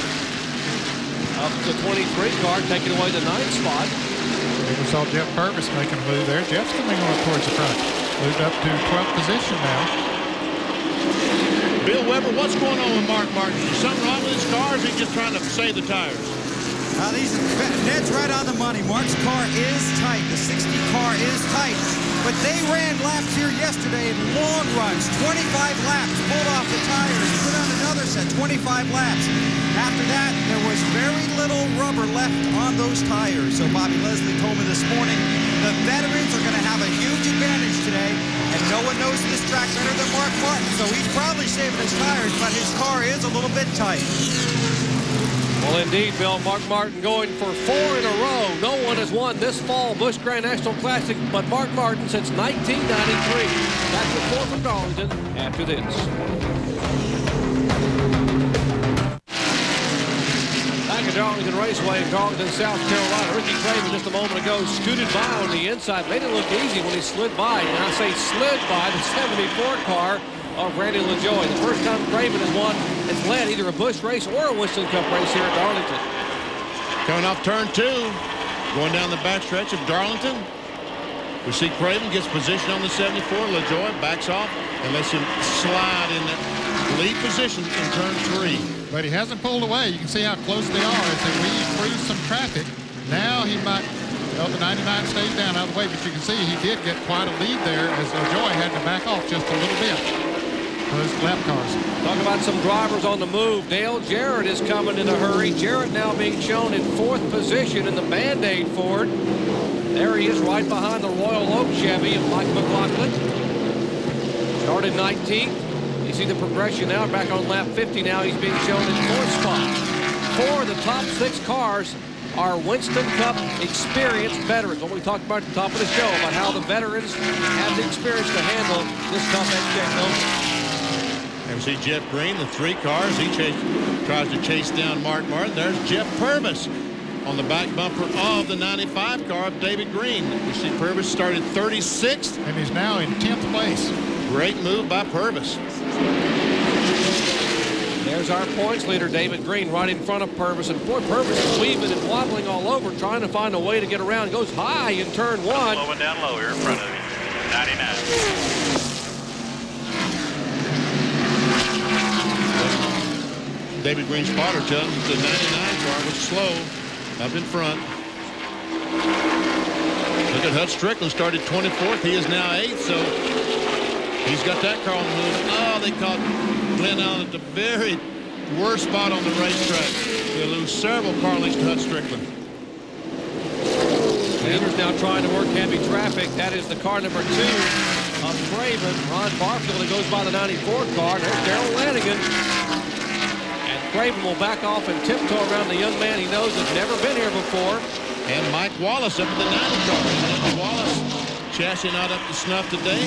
up to the 23 car, taking away the 9th spot. We saw Jeff Purvis making a move there. Jeff's coming on towards the front. Moved up to 12th position now. Bill Weber, what's going on with Mark Martin? Is something wrong with his car, or is he just trying to save the tires? Ned's right on the money. Mark's car is tight. The 60 car is tight. But they ran laps here yesterday in long runs. 25 laps, pulled off the tires, put on another set, 25 laps. After that, there was very little rubber left on those tires. So Bobby Leslie told me this morning, the veterans are going to have a huge advantage today, and no one knows this track better than Mark Martin. So he's probably saving his tires, but his car is a little bit tight. Well, indeed, Bill, Mark Martin going for 4 in a row. No one has won this fall Busch Grand National Classic but Mark Martin since 1993. That's the 4 from Darlington after this. Back at Darlington Raceway in Darlington, South Carolina. Ricky Craven just a moment ago scooted by on the inside. Made it look easy when he slid by. And I say slid by the 74 car of Randy LaJoie. The first time Craven has led either a Busch race or a Winston Cup race here at Darlington. Coming off turn 2, going down the backstretch of Darlington. We see Craven gets position on the 74. LaJoie backs off and lets him slide in that lead position in turn 3. But he hasn't pulled away. You can see how close they are as they weave through some traffic. Now he might, well, the 99 stays down out of the way, but you can see he did get quite a lead there as LaJoie had to back off just a little bit. Those lap cars. Talk about some drivers on the move. Dale Jarrett is coming in a hurry. Jarrett now being shown in 4th position in the Band-Aid Ford. There he is right behind the Royal Oak Chevy of Mike McLaughlin. Started 19th. You see the progression now, back on lap 50 now. He's being shown in 4th spot. 4 of the top 6 cars are Winston Cup experienced veterans. What we talked about at the top of the show, about how the veterans have the experience to handle this tough XJ. And we see Jeff Green, the 3 cars. He tries to chase down Mark Martin. There's Jeff Purvis on the back bumper of the 95 car of David Green. We see Purvis started 36th. And he's now in 10th place. Great move by Purvis. There's our points leader, David Green, right in front of Purvis. And boy, Purvis is weaving and wobbling all over, trying to find a way to get around. Goes high in turn 1. Slowing down low here in front of you. 99. David Green's spotter telling him the 99 car was slow up in front. Look at Hut Strickland, started 24th. He is now 8th, so he's got that car on the move. Oh, they caught Glenn Allen at the very worst spot on the racetrack. They lose several car lengths to Hut Strickland. Sanders now trying to work heavy traffic. That is the car number 2 of Craven. Ron Barfield, that goes by the 94 car. There's Darrell Lanigan. Craven will back off and tiptoe around the young man he knows has never been here before. And Mike Wallace up at the 90 car. And Wallace chassis not up to snuff today.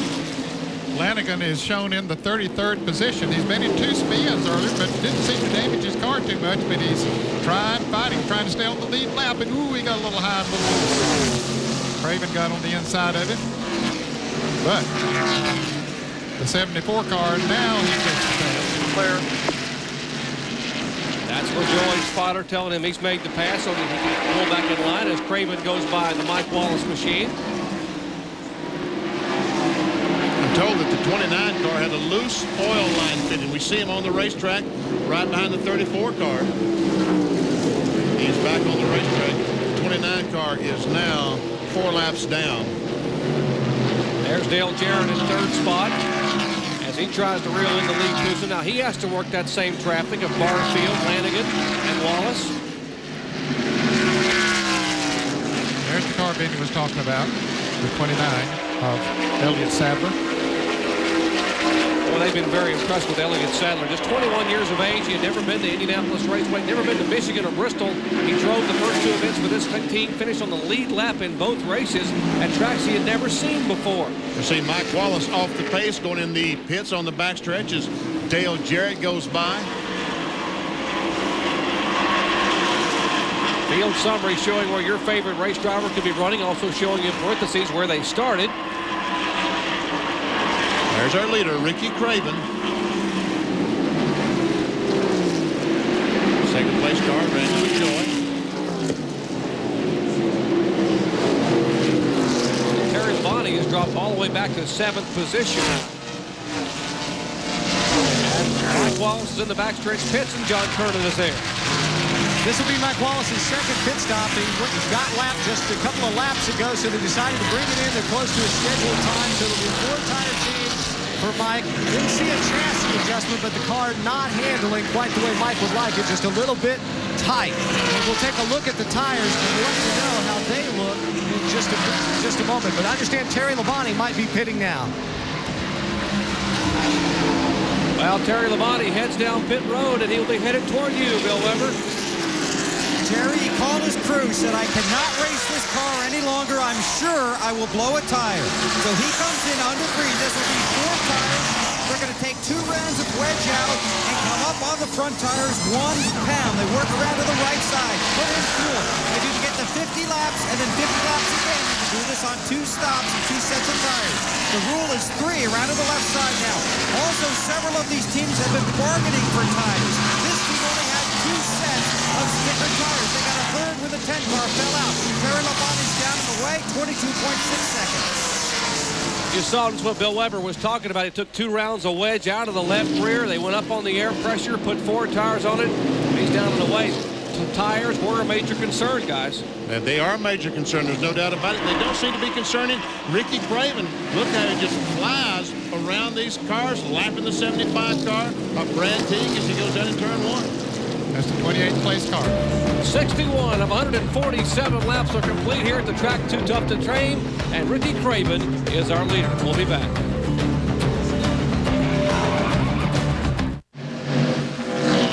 Lanigan is shown in the 33rd position. He's been in 2 spins earlier, but didn't seem to damage his car too much. But he's trying to stay on the lead lap. And ooh, he got a little high and a little loose. Craven got on the inside of it. But the 74 car, now he gets the pass. Clear. That's LaJoie's spotter telling him he's made the pass so that he can pull back in line as Craven goes by the Mike Wallace machine. I'm told that the 29 car had a loose oil line fitting. We see him on the racetrack right behind the 34 car. He's back on the racetrack. The 29 car is now 4 laps down. There's Dale Jarrett in 3rd spot as he tries to reel in the lead position. Now he has to work that same traffic of Barfield, Lanigan, and Wallace. There's the car Benny was talking about, the 29 of Elliott Sadler. Well, they've been very impressed with Elliott Sadler. Just 21 years of age. He had never been to Indianapolis Raceway, never been to Michigan or Bristol. He drove the first 2 events for this team, finished on the lead lap in both races at tracks he had never seen before. We see Mike Wallace off the pace going in the pits on the backstretch as Dale Jarrett goes by. Field summary showing where your favorite race driver could be running, also showing in parentheses where they started. There's our leader, Ricky Craven. Second place car, Randy LaJoy. Terry Labonte has dropped all the way back to 7th position. And Mike Wallace is in the backstretch pits, and John Kernan is there. This will be Mike Wallace's second pit stop. He got lapped just a couple of laps ago, so they decided to bring it in. They're close to his scheduled time, so it'll be a 4-tire change for Mike. Didn't see a chassis adjustment, but the car not handling quite the way Mike would like it, just a little bit tight. And we'll take a look at the tires and let you know how they look in just a moment. But I understand Terry Labonte might be pitting now. Well, Terry Labonte heads down pit road, and he'll be headed toward you, Bill Weber. Terry, he called his crew, said, I cannot race this car any longer. I'm sure I will blow a tire. So he comes in under green. This will be 4 tires. They're going to take 2 rounds of wedge out and come up on the front tires 1 pound. They work around to the right side, put in fuel. They do get to 50 laps and then 50 laps again. You can do this on 2 stops and 2 sets of tires. The rule is 3 around to the left side now. Also, several of these teams have been bargaining for tires. This team only had 2 sets of sticker tires. They got a third with a 10 car, fell out. Terry Labonte's down in the way, 22.6 seconds. You saw this what Bill Weber was talking about. He took 2 rounds of wedge out of the left rear. They went up on the air pressure, put 4 tires on it. He's down in the way. Tires were a major concern, guys. And they are a major concern. There's no doubt about it. They don't seem to be concerning Ricky Craven. Look how he just flies around these cars, lapping the 75 car of Brad Teague as he goes down in turn 1. That's the 28th place car. 61 of 147 laps are complete here at the track. Too tough to train, and Ricky Craven is our leader. We'll be back.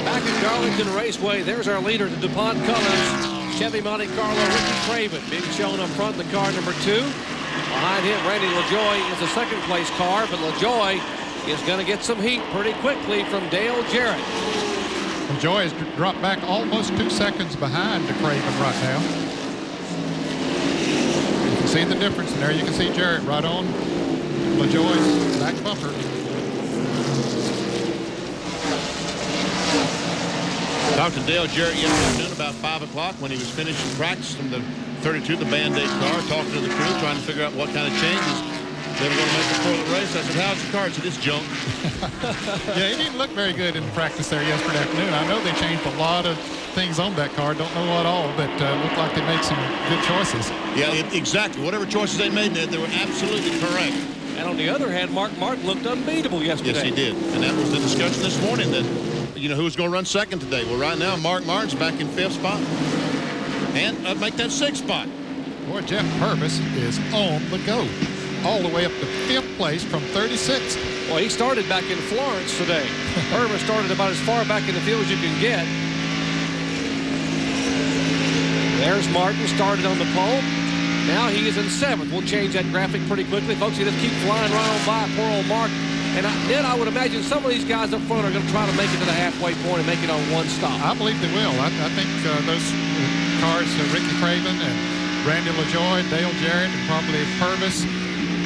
Back at Darlington Raceway, there's our leader, the DuPont Colors, Chevy Monte Carlo, Ricky Craven, being shown up front in the car number 2. Behind him, Randy LaJoy is a second place car, but LaJoy is going to get some heat pretty quickly from Dale Jarrett. LaJoy has dropped back almost 2 seconds behind Craven right now. You can see the difference in there. You can see Jarrett right on LaJoy's back bumper. Talked to Dale Jarrett yesterday afternoon about 5 o'clock when he was finishing practice from the 32, the Band-Aid car, talking to the crew, trying to figure out what kind of changes they were going to make before the race. I said, how's the car? He said, it's junk. Yeah, he didn't look very good in practice there yesterday afternoon. I know they changed a lot of things on that car. Don't know what all, but looked like they made some good choices. Yeah, exactly. Whatever choices they made, they were absolutely correct. And on the other hand, Mark Martin looked unbeatable yesterday. Yes, he did. And that was the discussion this morning, that, you know, who's going to run second today. Well, right now, Mark Martin's back in 5th spot. And make that 6th spot. Boy, Jeff Purvis is on the go. All the way up to 5th place from 36th. Well, he started back in Florence today. Purvis started about as far back in the field as you can get. There's Martin, started on the pole. Now he is in 7th. We'll change that graphic pretty quickly. Folks, he just keep flying right on by poor old Mark. And then I would imagine some of these guys up front are going to try to make it to the halfway point and make it on 1 stop. I believe they will. I think those cars, Ricky Craven and Randy LaJoy, Dale Jarrett, and probably Purvis,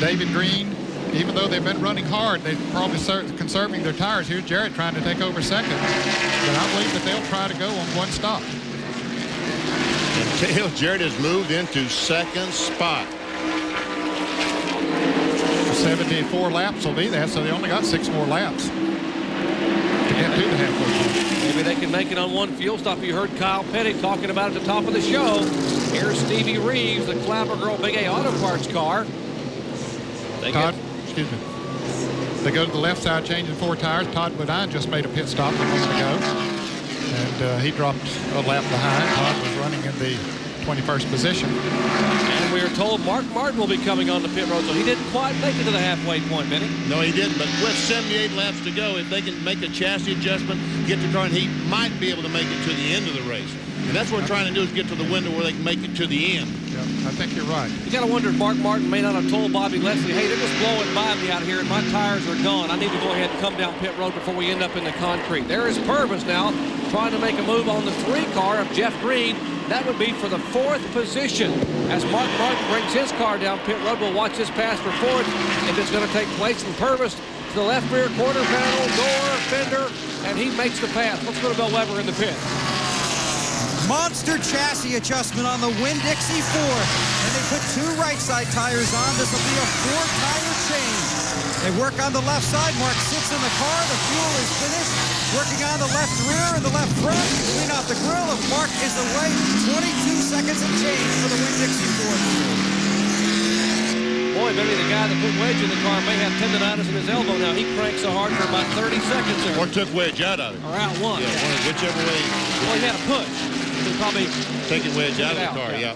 David Green, even though they've been running hard, they're probably conserving their tires. Here's Jarrett trying to take over second. But I believe that they'll try to go on 1 stop. And Dale Jarrett has moved into 2nd spot. 74 laps will be there, so they only got 6 more laps to get to the halfway point. Maybe they can make it on 1 fuel stop. You heard Kyle Petty talking about it at the top of the show. Here's Stevie Reeves, the Clapper Girl Big A Auto Parts car. They go to the left side, changing 4 tires. Todd Bodine just made a pit stop a moment ago, and he dropped a lap behind. Todd was running in the 21st position. And we are told Mark Martin will be coming on the pit road, so he didn't quite make it to the halfway point, Benny. No, he didn't, but with 78 laps to go, if they can make a chassis adjustment, get the car, and he might be able to make it to the end of the race. And that's what we're trying to do, is get to the window where they can make it to the end. I think you're right. You got to wonder if Mark Martin may not have told Bobby Leslie, hey, they're just blowing by me out here and my tires are gone. I need to go ahead and come down pit road before we end up in the concrete. There is Purvis now trying to make a move on the 3 car of Jeff Green. That would be for the 4th position. As Mark Martin brings his car down pit road, we'll watch this pass for 4th if it's going to take place. And Purvis to the left rear quarter panel, door, fender, and he makes the pass. Let's go to Bill Weber in the pit. Monster chassis adjustment on the Winn-Dixie Ford. And they put 2 right side tires on. This will be a 4-tire change. They work on the left side. Mark sits in the car. The fuel is finished. Working on the left rear and the left front. Clean out the grill. If Mark is away, 22 seconds and change for the Winn-Dixie Ford. Boy, maybe the guy that put Wedge in the car may have tendonitis in his elbow now. He cranked so hard for about 30 seconds there. Or took Wedge out of it. Or out one. Yeah, whichever way. Well, he had a push. He probably taking Wedge out of the car, yeah.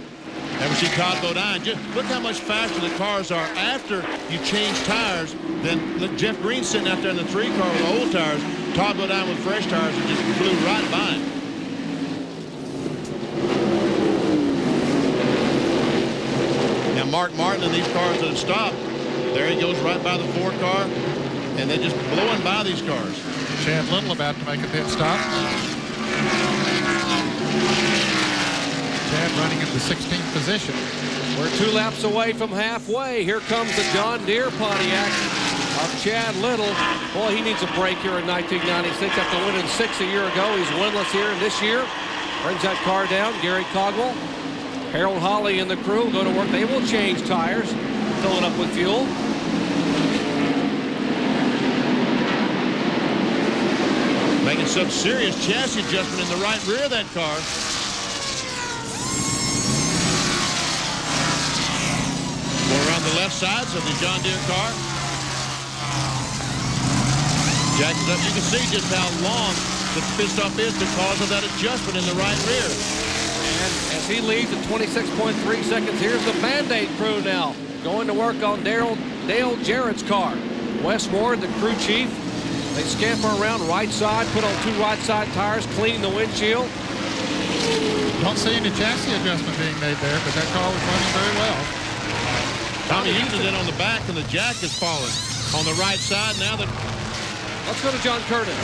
And we see Todd Bodine. Just look how much faster the cars are after you change tires than look, Jeff Green sitting out there in the 3 car with old tires. Todd Bodine with fresh tires and just flew right by him. Now Mark Martin and these cars that have stopped, there he goes right by the 4 car, and they're just blowing by these cars. Chad Little about to make a pit stop. Chad running in the 16th position. We're 2 laps away from halfway. Here comes the John Deere Pontiac of Chad Little. Boy, he needs a break here in 1996 after winning 6 a year ago. He's winless here this year. Brings that car down. Gary Cogwell, Harold Holly and the crew go to work. They will change tires, fill it up with fuel. Making some serious chassis adjustment in the right rear of that car. Go around the left sides of the John Deere car. Jacks it up. You can see just how long the pit stop is because of that adjustment in the right rear. And as he leaves at 26.3 seconds, here's the Band-Aid crew now going to work on Dale Jarrett's car. Wes Ward, the crew chief. They scamper around right side, put on 2 right side tires, clean the windshield. Don't see any chassis adjustment being made there, but that car was running very well. Tommy Houston in on the back, and the jack is falling on the right side. Now that let's go to John Curtis.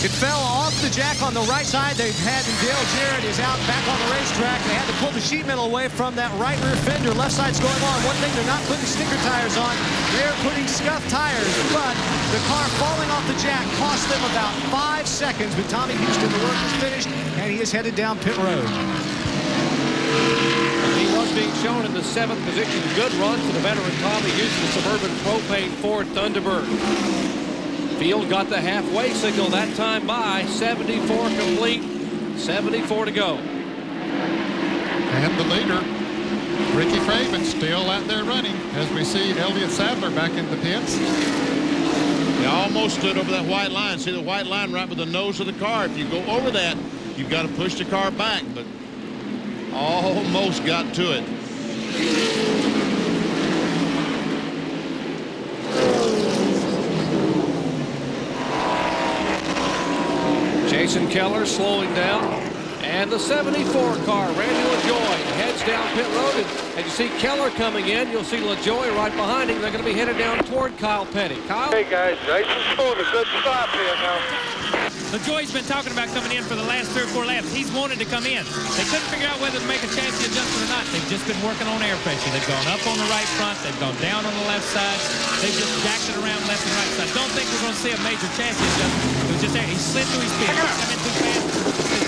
It fell off the jack on the right side. They've had Dale Jarrett is out back on the racetrack. They had to pull the sheet metal away from that right rear fender. Left side's going on. One thing, they're not putting sticker tires on. They're putting scuff tires, but the car falling off the jack cost them about 5 seconds. But Tommy Houston, the work is finished, and he is headed down pit road. He was being shown in the 7th position. Good run for the veteran Tommy Houston Suburban Propane Ford Thunderbird. Field got the halfway signal that time by. 74 complete, 74 to go. And the leader, Ricky Craven, still out there running as we see Elliott Sadler back in the pits. they almost stood over that white line. See the white line right with the nose of the car. If you go over that, you've got to push the car back, but almost got to it. Jason Keller slowing down. And the 74 car, Randy LaJoy, heads down pit road. And you see Keller coming in. You'll see LaJoy right behind him. They're going to be headed down toward Kyle Petty. Kyle? Hey, guys. Jason's pulled a good stop here now. LaJoy's been talking about coming in for the last 3 or 4 laps. He's wanted to come in. They couldn't figure out whether to make a chassis adjustment or not. They've just been working on air pressure. They've gone up on the right front. They've gone down on the left side. They've just jacked it around left and right side. Don't think we're going to see a major chassis adjustment. It was just there. He slid through his pit. Come in too fast.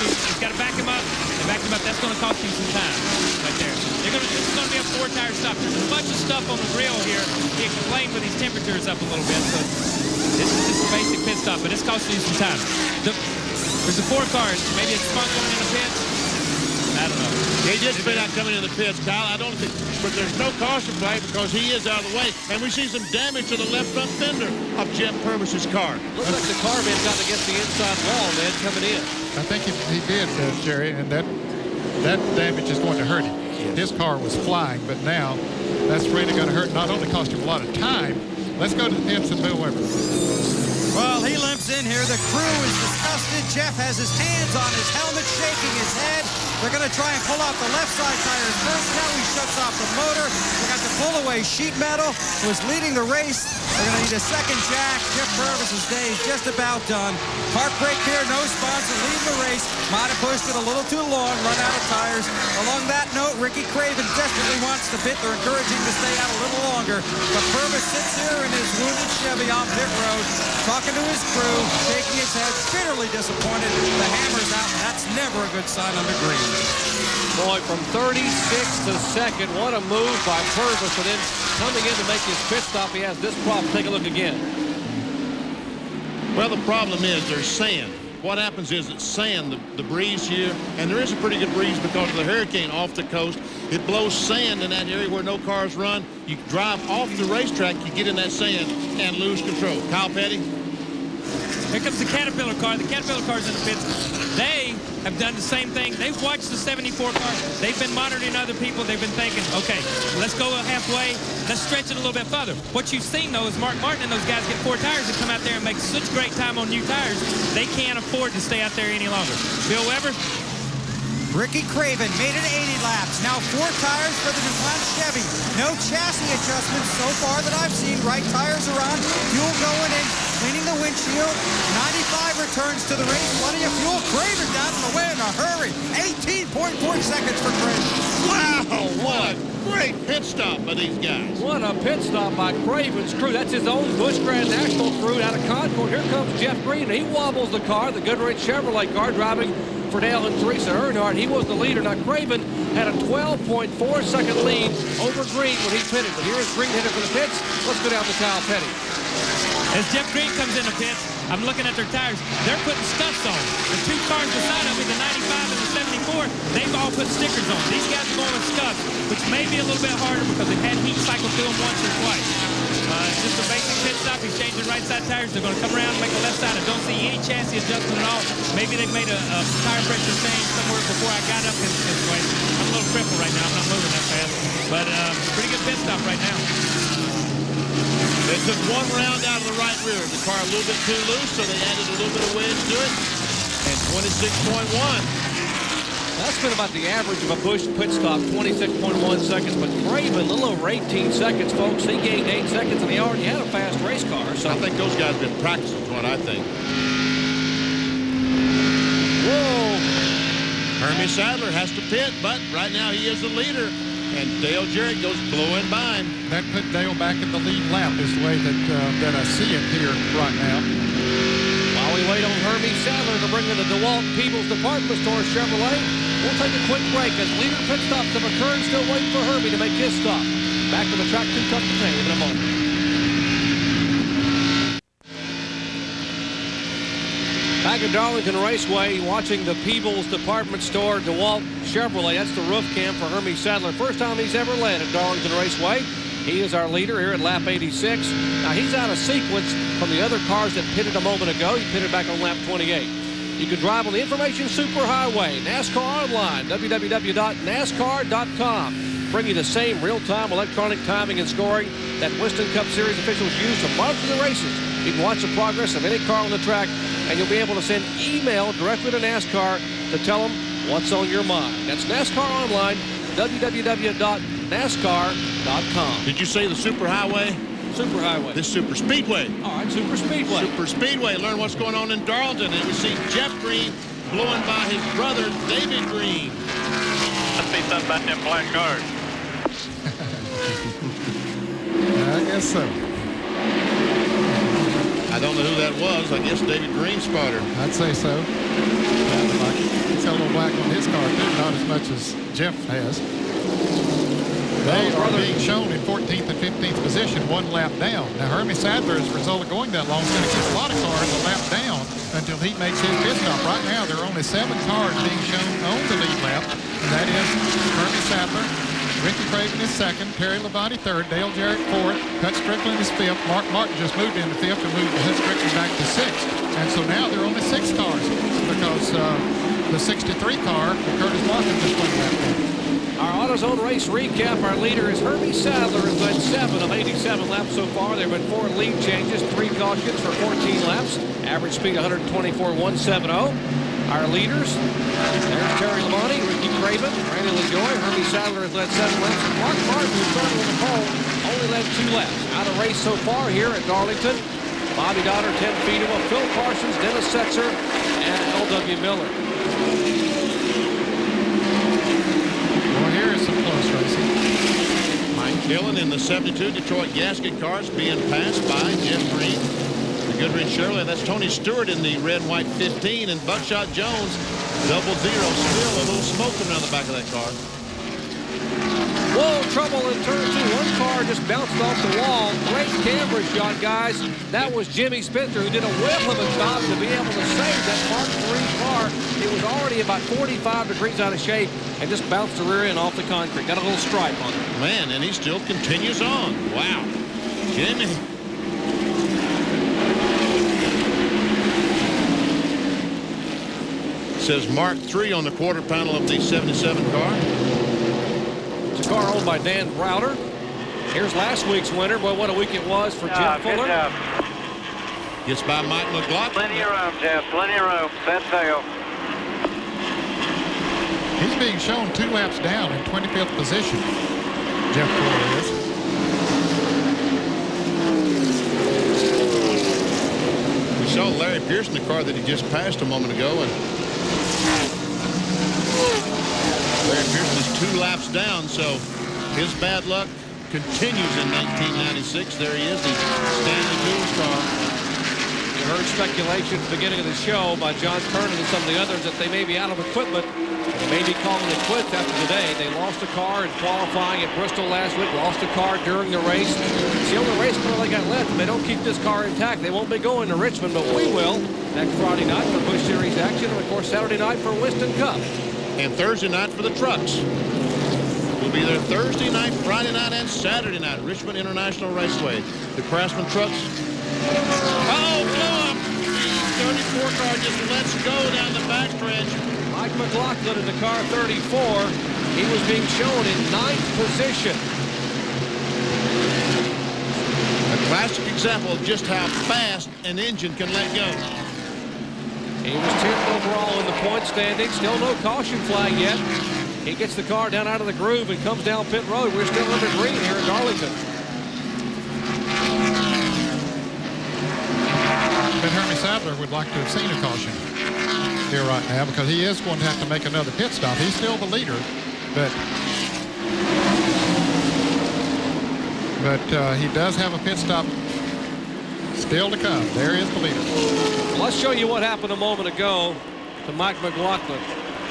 He's got to back him up. They backed him up. That's going to cost him some time right there. This is going to be a 4-tire stop. There's a bunch of stuff on the grill here. He complained with these temperatures up a little bit. So this is just a basic pit stop, but it's costing you some time. There's the 4 cars. Maybe it's Spunk coming in the pits. I don't know. He just been out coming in the pits, Kyle. I don't think, but there's no caution flag because he is out of the way. And we see some damage to the left front fender of Jeff Purvis's car. Looks like the car man got against the inside wall, man, coming in. I think he did, Jerry, and that damage is going to hurt him. His car was flying, but now that's really going to hurt. Not only cost him a lot of time. Let's go to the pits and Bill Weber. Well, he limps in here. The crew is disgusted. Jeff has his hands on his helmet, shaking his head. They're going to try and pull off the left side tires first. Now he shuts off the motor. We got the pull-away sheet metal, was leading the race. They're going to need a second jack. Jeff Purvis's day is just about done. Heartbreak here, no sponsor, leading the race. Might have pushed it a little too long, run out of tires. Along that note, Ricky Craven desperately wants to pit. They're encouraging to stay out a little longer. But Purvis sits here in his wounded Chevy on pit road, talking to his crew, shaking his head, bitterly disappointed. The hammer's out, and that's never a good sign under green. Boy, from 36th to second, what a move by Purvis. And then coming in to make his pit stop, he has this problem. Take a look again. Well, the problem is there's sand. What happens is it's sand, the breeze here, and there is a pretty good breeze because of the hurricane off the coast. It blows sand in that area where no cars run. You drive off the racetrack, you get in that sand and lose control. Kyle Petty. Here comes the Caterpillar car. The Caterpillar car's in the pits. They have done the same thing. They've watched the 74 car. They've been monitoring other people. They've been thinking, okay, let's go halfway. Let's stretch it a little bit further. What you've seen, though, is Mark Martin and those guys get 4 tires and come out there and make such great time on new tires. They can't afford to stay out there any longer. Bill Weber? Ricky Craven made it 80 laps. Now 4 tires for the DuPont Chevy. No chassis adjustments so far that I've seen. Right tires are on. Fuel going in. Cleaning the windshield. 95 returns to the race. Plenty of fuel. Craven down in the way in a hurry. 18.4 seconds for Craven. Wow, what a great pit stop by these guys. What a pit stop by Craven's crew. That's his own Busch Grand National crew out of Concord. Here comes Jeff Green. He wobbles the car, the Goodrich Chevrolet car, driving for Dale and Teresa Earnhardt. He was the leader. Now Craven had a 12.4-second lead over Green when he pitted. But here is Green headed for the pits. Let's go down to Kyle Petty. As Jeff Green comes in the pits, I'm looking at their tires. They're putting studs on. The 2 cars beside of me, the 95 and the 74, they've all put stickers on. These guys are going with studs, which may be a little bit harder because they've had heat cycle to them once or twice. Just a basic pit stop. He's changing right side tires. They're going to come around and make the left side. I don't see any chassis adjustment at all. Maybe they've made a tire pressure change somewhere before I got up this way. I'm a little crippled right now. I'm not moving that fast. But pretty good pit stop right now. They took 1 round out of the right rear. The car a little bit too loose, so they added a little bit of wedge to it. And 26.1. That's been about the average of a Busch pit stop, 26.1 seconds. But Craven, a little over 18 seconds, folks. He gained 8 seconds, and he already had a fast race car. So I think those guys have been practicing, is what I think. Whoa! Hermie Sadler has to pit, but right now he is the leader. And Dale Jarrett goes blowing by him. That put Dale back in the lead lap is the way that I see it here right now. While we wait on Hermie Sadler to bring in the DeWalt Peoples Department Store Chevrolet, we'll take a quick break as leader pit stops have occurred. Still waiting for Hermie to make his stop. Back to the track 2 Truck to Fame in a moment. Back at Darlington Raceway, watching the Peebles Department Store DeWalt Chevrolet. That's the roof cam for Hermie Sadler. First time he's ever led at Darlington Raceway. He is our leader here at lap 86. Now he's out of sequence from the other cars that pitted a moment ago. He pitted back on lap 28. You can drive on the Information Superhighway, NASCAR online, www.nascar.com. Bring you the same real-time electronic timing and scoring that Winston Cup Series officials use to monitor the races. You can watch the progress of any car on the track, and you'll be able to send email directly to NASCAR to tell them what's on your mind. That's NASCAR online, www.nascar.com. Did you say the Superhighway? Superhighway. This Super Speedway. All right, Super Speedway. Super Speedway. Learn what's going on in Darlington. And we see Jeff Green blowing by his brother, David Green. Let's see something about them black cars. I guess so. I don't know who that was. I guess David Green's spotter. I'd say so. He's got a little black on his car, too. Not as much as Jeff has. They are being shown in 14th and 15th position, 1 lap down. Now, Hermie Sadler, as a result of going that long, is going to keep a lot of cars a lap down until he makes his pit stop. Right now, there are only 7 cars being shown on the lead lap, and that is Hermie Sadler, Ricky Craven is 2nd, Terry Labonte 3rd, Dale Jarrett 4th, Hut Strickland is 5th, Mark Martin just moved into 5th and moved Hut Strickland back to 6th. And so now there are only 6 cars because the 63 car, Curtis Martin, just went back there. Our AutoZone race recap. Our leader is Hermie Sadler, who's led 7 of 87 laps so far. There have been 4 lead changes, 3 cautions for 14 laps. Average speed 124.170. Our leaders, there's Terry Labonte, Ricky Craven, Randy LaJoy, Hermie Sadler has led 7 laps. Mark Martin, who started on the pole, only led 2 laps. Out of race so far here at Darlington. Bobby Donner, 10 feet of him, Phil Parsons, Dennis Setzer, and L.W. Miller. Well, here is some close racing. Mike Dillon in the 72 Detroit gasket cars being passed by Jeff Green. The Goodrich Chevrolet, that's Tony Stewart in the red and white 15, and Buckshot Jones, 0-0, still a little smoke around the back of that car. Whoa, trouble in turn 2. One car just bounced off the wall. Great camera shot, guys. That was Jimmy Spencer, who did a whiff of a job to be able to save that Mark III car. It was already about 45 degrees out of shape and just bounced the rear end off the concrete. Got a little stripe on it. Man, and he still continues on. Wow. Jimmy. It says Mark III on the quarter panel of the 77 car. It's a car owned by Dan Browder. Here's last week's winner. Boy, what a week it was for Jim Fuller. Good job. Gets by Mike McLaughlin. Plenty of room, Jeff. Plenty of room. Set sail. He's being shown 2 laps down in 25th position. Jeff Fuller is. We saw Larry Pierce in the car that he just passed a moment ago, and Larry Pearson is 2 laps down, so his bad luck continues in 1996. There he is, the Stanley Jules car. You heard speculation at the beginning of the show by John Kernan and some of the others that they may be out of equipment. They may be calling it quits after today. They lost a car in qualifying at Bristol last week, lost a car during the race. It's the only race car they got left. If they don't keep this car intact, they won't be going to Richmond, but we will next Friday night for Busch Series action, and of course Saturday night for Winston Cup. And Thursday night for the trucks. We'll be there Thursday night, Friday night, and Saturday night. Richmond International Raceway. The Craftsman trucks. Oh, blew up! The 34 car just lets go down the backstretch. Mike McLaughlin in the car 34. He was being shown in 9th position. A classic example of just how fast an engine can let go. He was 10th overall in the point standing. Still no caution flag yet. He gets the car down out of the groove and comes down pit road. We're still under green here in Darlington. But Hermie Sadler would like to have seen a caution here right now, because he is going to have to make another pit stop. He's still the leader, but he does have a pit stop still to come. There is the leader. Let's show you what happened a moment ago to Mike McLaughlin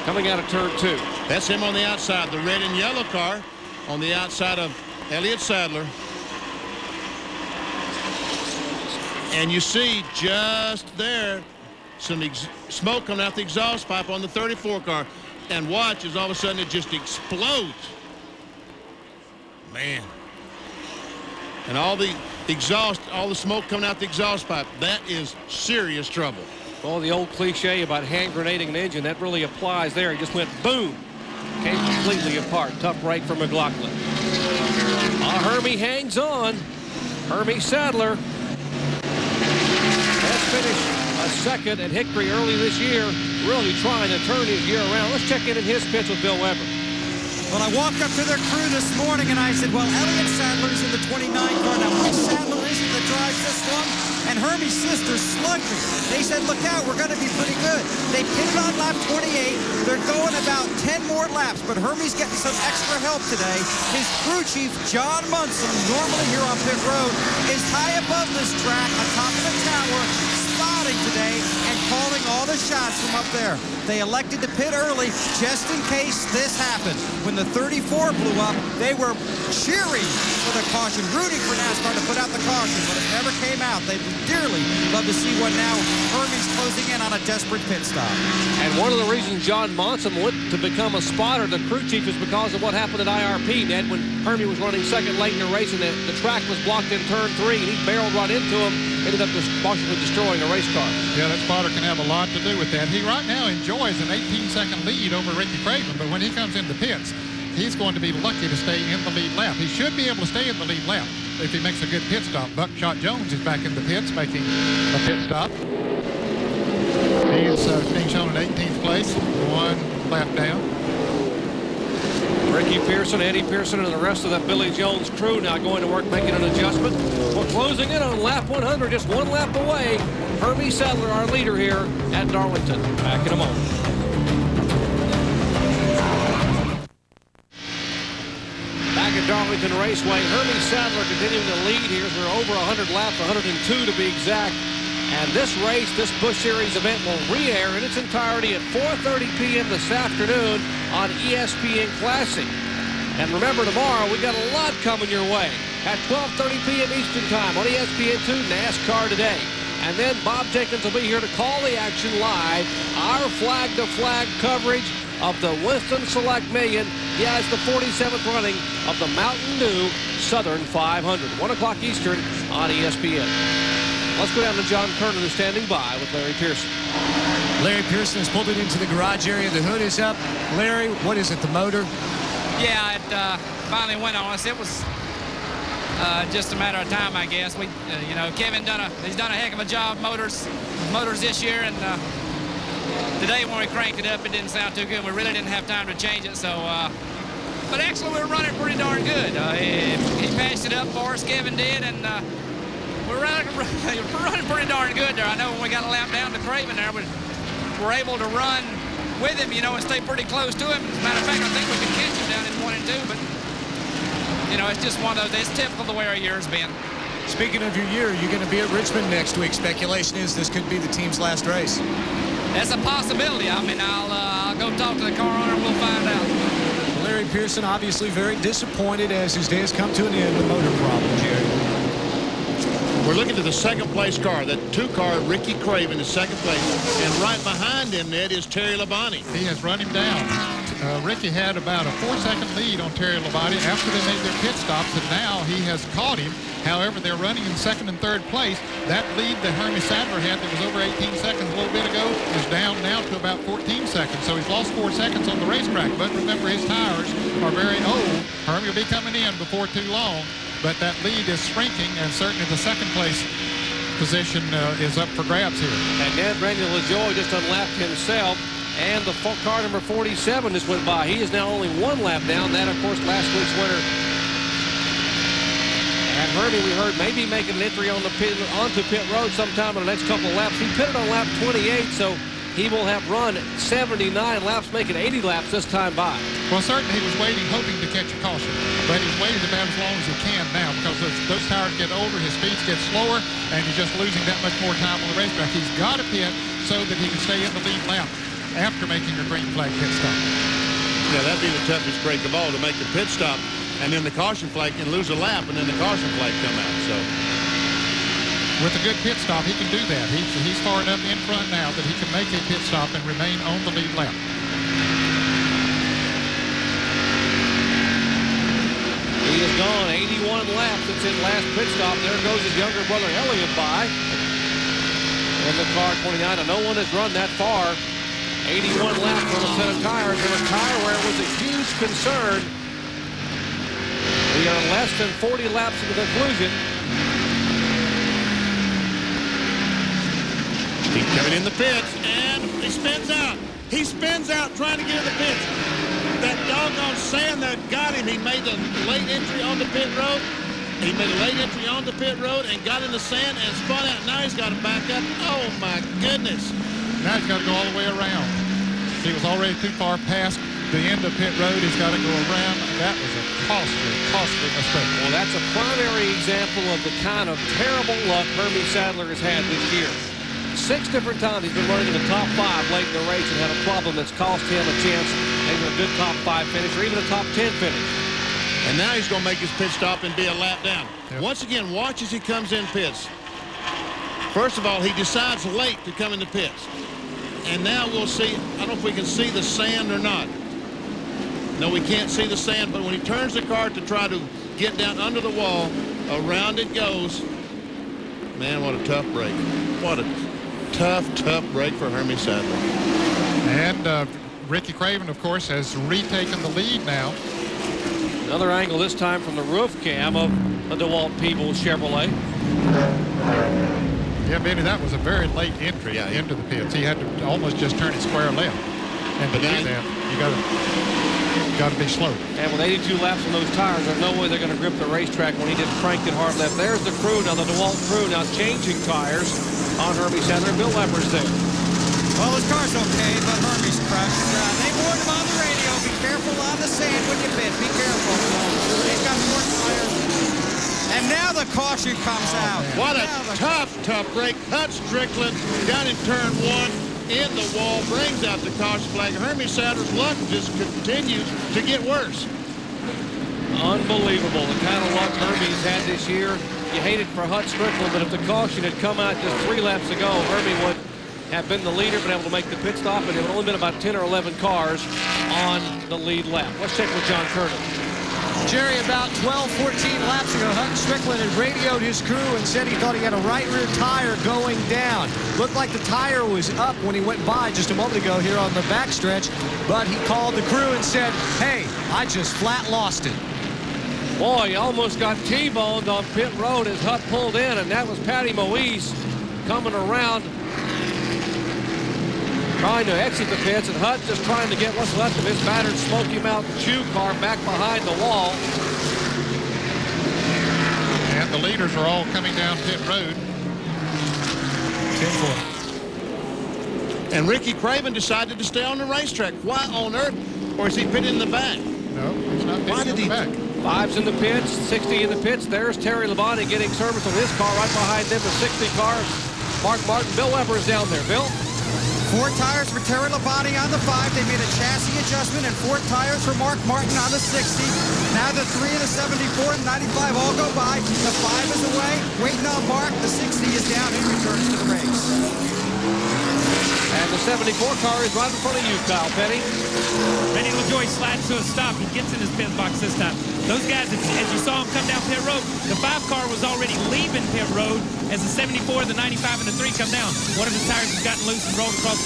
coming out of turn 2. That's him on the outside. The red and yellow car on the outside of Elliott Sadler. And you see just there some smoke coming out the exhaust pipe on the 34 car. And watch as all of a sudden it just explodes. Man. And all the exhaust, all the smoke coming out the exhaust pipe, that is serious trouble. Well, the old cliche about hand grenading an engine, that really applies there. It just went boom. Came completely apart. Tough break for McLaughlin. Hermie hangs on. Hermie Sadler has finished a second at Hickory early this year, really trying to turn his year around. Let's check in his pits with Bill Weber. Well, I walked up to their crew this morning and I said, well, Elliott Sadler's in the 29 car. Now, Mike Sadler is it that drives this one? And Hermie's sister slugged me. They said, look out, we're going to be pretty good. They pitted on lap 28. They're going about 10 more laps, but Hermie's getting some extra help today. His crew chief, John Munson, normally here on pit road, is high above this track, on top of the tower, spotting today and calling all the shots from up there. They elected to pit early just in case this happened. When the 34 blew up, they were cheering for the caution, rooting for NASCAR to put out the caution, but it never came out. They'd dearly love to see one now. Hermie's closing in on a desperate pit stop. And one of the reasons John Monson went to become a spotter, the crew chief, is because of what happened at IRP, Ned, when Hermie was running second late in the race and the track was blocked in turn 3 and he barreled right into him, ended up just partially destroying a race car. Yeah, that spotter can have a lot to do with that. He right now enjoys an 18-second lead over Ricky Craven, but when he comes into pits, he's going to be lucky to stay in the lead lap. He should be able to stay in the lead lap if he makes a good pit stop. Buckshot Jones is back in the pits making a pit stop. He is being shown in 18th place, 1 lap down. Ricky Pearson, Eddie Pearson, and the rest of that Billy Jones crew now going to work making an adjustment. We're closing in on lap 100, just 1 lap away. Hermie Sadler, our leader here at Darlington. Back in a moment. Back at Darlington Raceway, Hermie Sadler continuing to lead here. We're over 100 laps, 102 to be exact. And this race, this Busch Series event, will re-air in its entirety at 4:30 p.m. this afternoon on ESPN Classic. And remember, tomorrow we got a lot coming your way at 12:30 p.m. Eastern Time on ESPN2 NASCAR Today. And then Bob Jenkins will be here to call the action live. Our flag-to-flag coverage of the Winston Select Million. Yeah, it's the 47th running of the Mountain Dew Southern 500. 1 o'clock Eastern on ESPN. Let's go down to John Kernan, who's standing by with Larry Pearson. Larry Pearson has pulled it into the garage area. The hood is up. Larry, what is it, the motor? Yeah, it finally went on us. It was just a matter of time, I guess. We, you know, Kevin he's done a heck of a job motors this year, and today when we cranked it up, it didn't sound too good. We really didn't have time to change it, so. But actually, we were running pretty darn good. He patched it up for us, Kevin did, and we're running pretty darn good there. I know when we got a lap down to Craven there, we were able to run with him, you know, and stay pretty close to him. As a matter of fact, I think we could catch him down in 1 and 2, but, you know, it's just one of those, it's typical the way our year's been. Speaking of your year, you're going to be at Richmond next week. Speculation is this could be the team's last race. That's a possibility. I mean, I'll go talk to the car owner and we'll find out. Larry Pearson obviously very disappointed as his day has come to an end with motor problems, Jerry. We're looking at the second place car, that 2-car, Ricky Craven is second place. And right behind him, Ned, is Terry Labonte. He has run him down. Ricky had about a 4-second lead on Terry Labonte after they made their pit stops, and now he has caught him. However, they're running in second and third place. That lead that Hermie Sadler had that was over 18 seconds a little bit ago is down now to about 14 seconds. So he's lost 4 seconds on the racetrack. But remember, his tires are very old. Hermie will be coming in before too long. But that lead is shrinking, and certainly the second place position is up for grabs here. And Ned Randall LaJoy just unlapped himself, and the car number 47 just went by. He is now only 1 lap down. That, of course, last week's winner. And Hermie, we heard, maybe making an entry on the onto pit road sometime in the next couple of laps. He pitted on lap 28, so he will have run 79 laps, making 80 laps this time by. Well, certainly he was waiting, hoping to catch a caution. But he's waited about as long as he can now because those tires get older, his speeds get slower, and he's just losing that much more time on the racetrack. He's got to pit so that he can stay in the lead lap after making a green flag pit stop. Yeah, that'd be the toughest break of all, to make the pit stop and then the caution flag and lose a lap and then the caution flag come out. So with a good pit stop, he can do that. He's far enough in front now that he can make a pit stop and remain on the lead lap. He has gone 81 laps since his last pit stop. There goes his younger brother Elliott by. In the car 29, and no one has run that far. 81 laps on a set of tires, and a tire wear was a huge concern. We are less than 40 laps to the conclusion. He's coming in the pits, and he spins out. He spins out trying to get in the pits. That doggone sand that got him, he made a late entry on the pit road. He made a late entry on the pit road and got in the sand and spun out. Now he's got to back up. Oh, my goodness. Now he's got to go all the way around. He was already too far past the end of pit road. He's got to go around. That was a costly mistake. Well, that's a primary example of the kind of terrible luck Hermie Sadler has had this year. 6 different times he's been running in the top 5 late in the race and had a problem that's cost him a chance, maybe a good top 5 finish or even a top 10 finish. And now he's going to make his pit stop and be a lap down. Yep. Once again, watch as he comes in pits. First of all, he decides late to come into pits. And now we'll see, I don't know if we can see the sand or not. No, we can't see the sand, but when he turns the car to try to get down under the wall, around it goes. Man, what a tough break. What a tough break for Hermie Sadler. And Ricky Craven, of course, has retaken the lead now. Another angle, this time from the roof cam of the DeWalt Peebles Chevrolet. Yeah, Benny, that was a very late entry into the pits. He had to almost just turn it square left. And to do that, you got to be slow. And with 82 laps on those tires, there's no way they're going to grip the racetrack when he just cranked it hard left. There's the crew now, the DeWalt crew now changing tires on Hermie Sadler. Bill Weber's there. Well, his car's okay, but Hermie's crushed. They warned him on the radio, be careful on the sand when you pit. Be careful. They've got more tires. And now the caution comes out. What a tough break. Hut Strickland down in turn 1 in the wall, brings out the caution flag. Hermie Sadler's luck just continues to get worse. Unbelievable, the kind of luck Hermie's had this year. You hate it for Hut Strickland, but if the caution had come out just 3 laps ago, Hermie would have been the leader, been able to make the pit stop, and there would only been about 10 or 11 cars on the lead lap. Let's check with John Kernan. Jerry, about 12, 14 laps ago, Hutton Strickland had radioed his crew and said he thought he had a right rear tire going down. Looked like the tire was up when he went by just a moment ago here on the backstretch, but he called the crew and said, hey, I just flat lost it. Boy, he almost got T-boned on pit road as Hut pulled in, and that was Patty Moise coming around, trying to exit the pits, and Hut just trying to get what's left of his battered Smoky Mountain Chew car back behind the wall. And the leaders are all coming down pit road. 10-4. And Ricky Craven decided to stay on the racetrack. Why on earth? Or is he pitting in the back? No, he's not pitting in the back. 5's in the pits, 60 in the pits. There's Terry Labonte getting service on his car. Right behind them, the 60 car. Mark Martin, Bill Weber is down there. Bill? 4 tires for Terry Labonte on the 5. They made a chassis adjustment, and 4 tires for Mark Martin on the 60. Now the 3 of the 74 and 95 all go by. The 5 is away, waiting on Mark. The 60 is down and returns to the race. And the 74 car is right in front of you, Kyle Petty. Benny LaJoie slides to a stop. He gets in his pit box this time. Those guys, as you saw him come down pit road, the 5 car was already leaving pit road as the 74, the 95, and the 3 come down. One of the tires has gotten loose and rolled across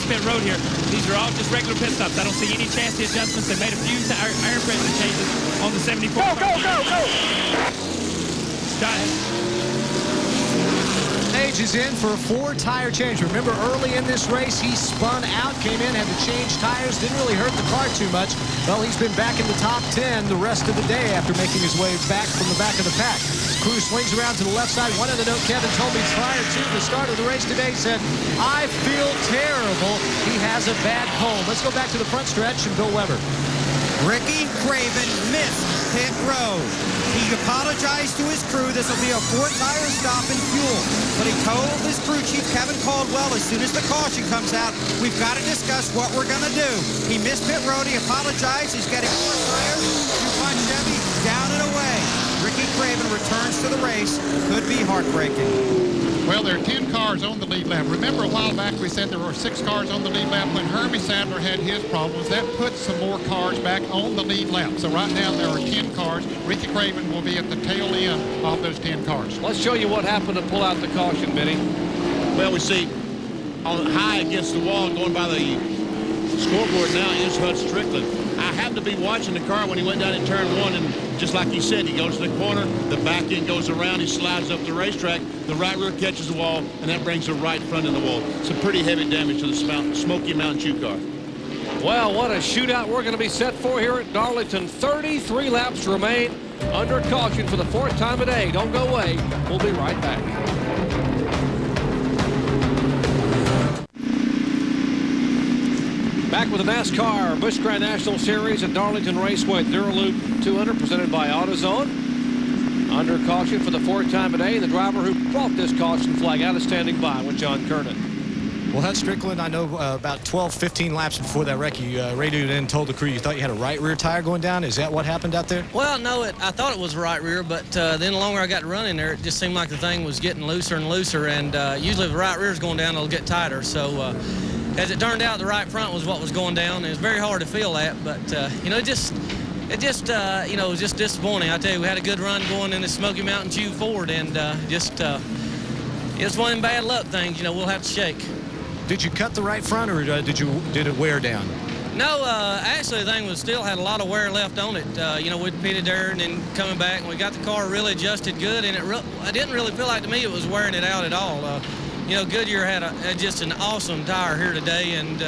pit road here. These are all just regular pit stops. I don't see any chassis adjustments. They made a few iron pressure changes on the 74 car. Go! Page is in for a 4-tire change. Remember, early in this race, he spun out, came in, had to change tires, didn't really hurt the car too much. Well, he's been back in the top 10 the rest of the day after making his way back from the back of the pack. His crew swings around to the left side. One of the note Kevin told me prior to the start of the race today said, I feel terrible. He has a bad cold. Let's go back to the front stretch and Bill Weber. Ricky Craven missed pit road. He apologized to his crew. This will be a 4-tire stop in fuel. But he told his crew chief, Kevin Caldwell, as soon as the caution comes out, we've got to discuss what we're going to do. He missed pit road. He apologized. He's getting 4 tires. DuPont Chevy down and away. Ricky Craven returns to the race. Could be heartbreaking. Well, there are 10 cars on the lead lap. Remember a while back we said there were 6 cars on the lead lap when Hermie Sadler had his problems. That puts some more cars back on the lead lap. So right now there are 10 cars. Ricky Craven will be at the tail end of those 10 cars. Let's show you what happened to pull out the caution, Benny. Well, we see on high against the wall going by the scoreboard now is Hut Strickland. I happened to be watching the car when he went down in turn 1, and just like he said, he goes to the corner, the back end goes around, he slides up the racetrack, the right rear catches the wall, and that brings the right front in the wall. Some pretty heavy damage to the Smoky Mountain Chew car. Well, what a shootout we're going to be set for here at Darlington. 33 laps remain under caution for the 4th time a day. Don't go away. We'll be right back. Back with the NASCAR Busch Grand National Series at Darlington Raceway. Dura Lube 200 presented by AutoZone. Under caution for the 4th time a day. The driver who brought this caution flag out is standing by with John Kernan. Well, Hut Strickland, I know about 12, 15 laps before that wreck, you radioed in and told the crew you thought you had a right rear tire going down. Is that what happened out there? Well, no, I thought it was right rear, but then the longer I got to run in there, it just seemed like the thing was getting looser and looser, and usually if the right rear is going down, it'll get tighter. So as it turned out, the right front was what was going down. It was very hard to feel that, but, you know, it just was just disappointing. I tell you, we had a good run going in the Smoky Mountain Chew Ford, and it's one of them bad luck things, you know, we'll have to shake. Did you cut the right front, or did it wear down? No, actually the thing was still had a lot of wear left on it. You know, we'd pitted there and then coming back, and we got the car really adjusted good, and I didn't really feel like to me it was wearing it out at all. You know, Goodyear had just an awesome tire here today, and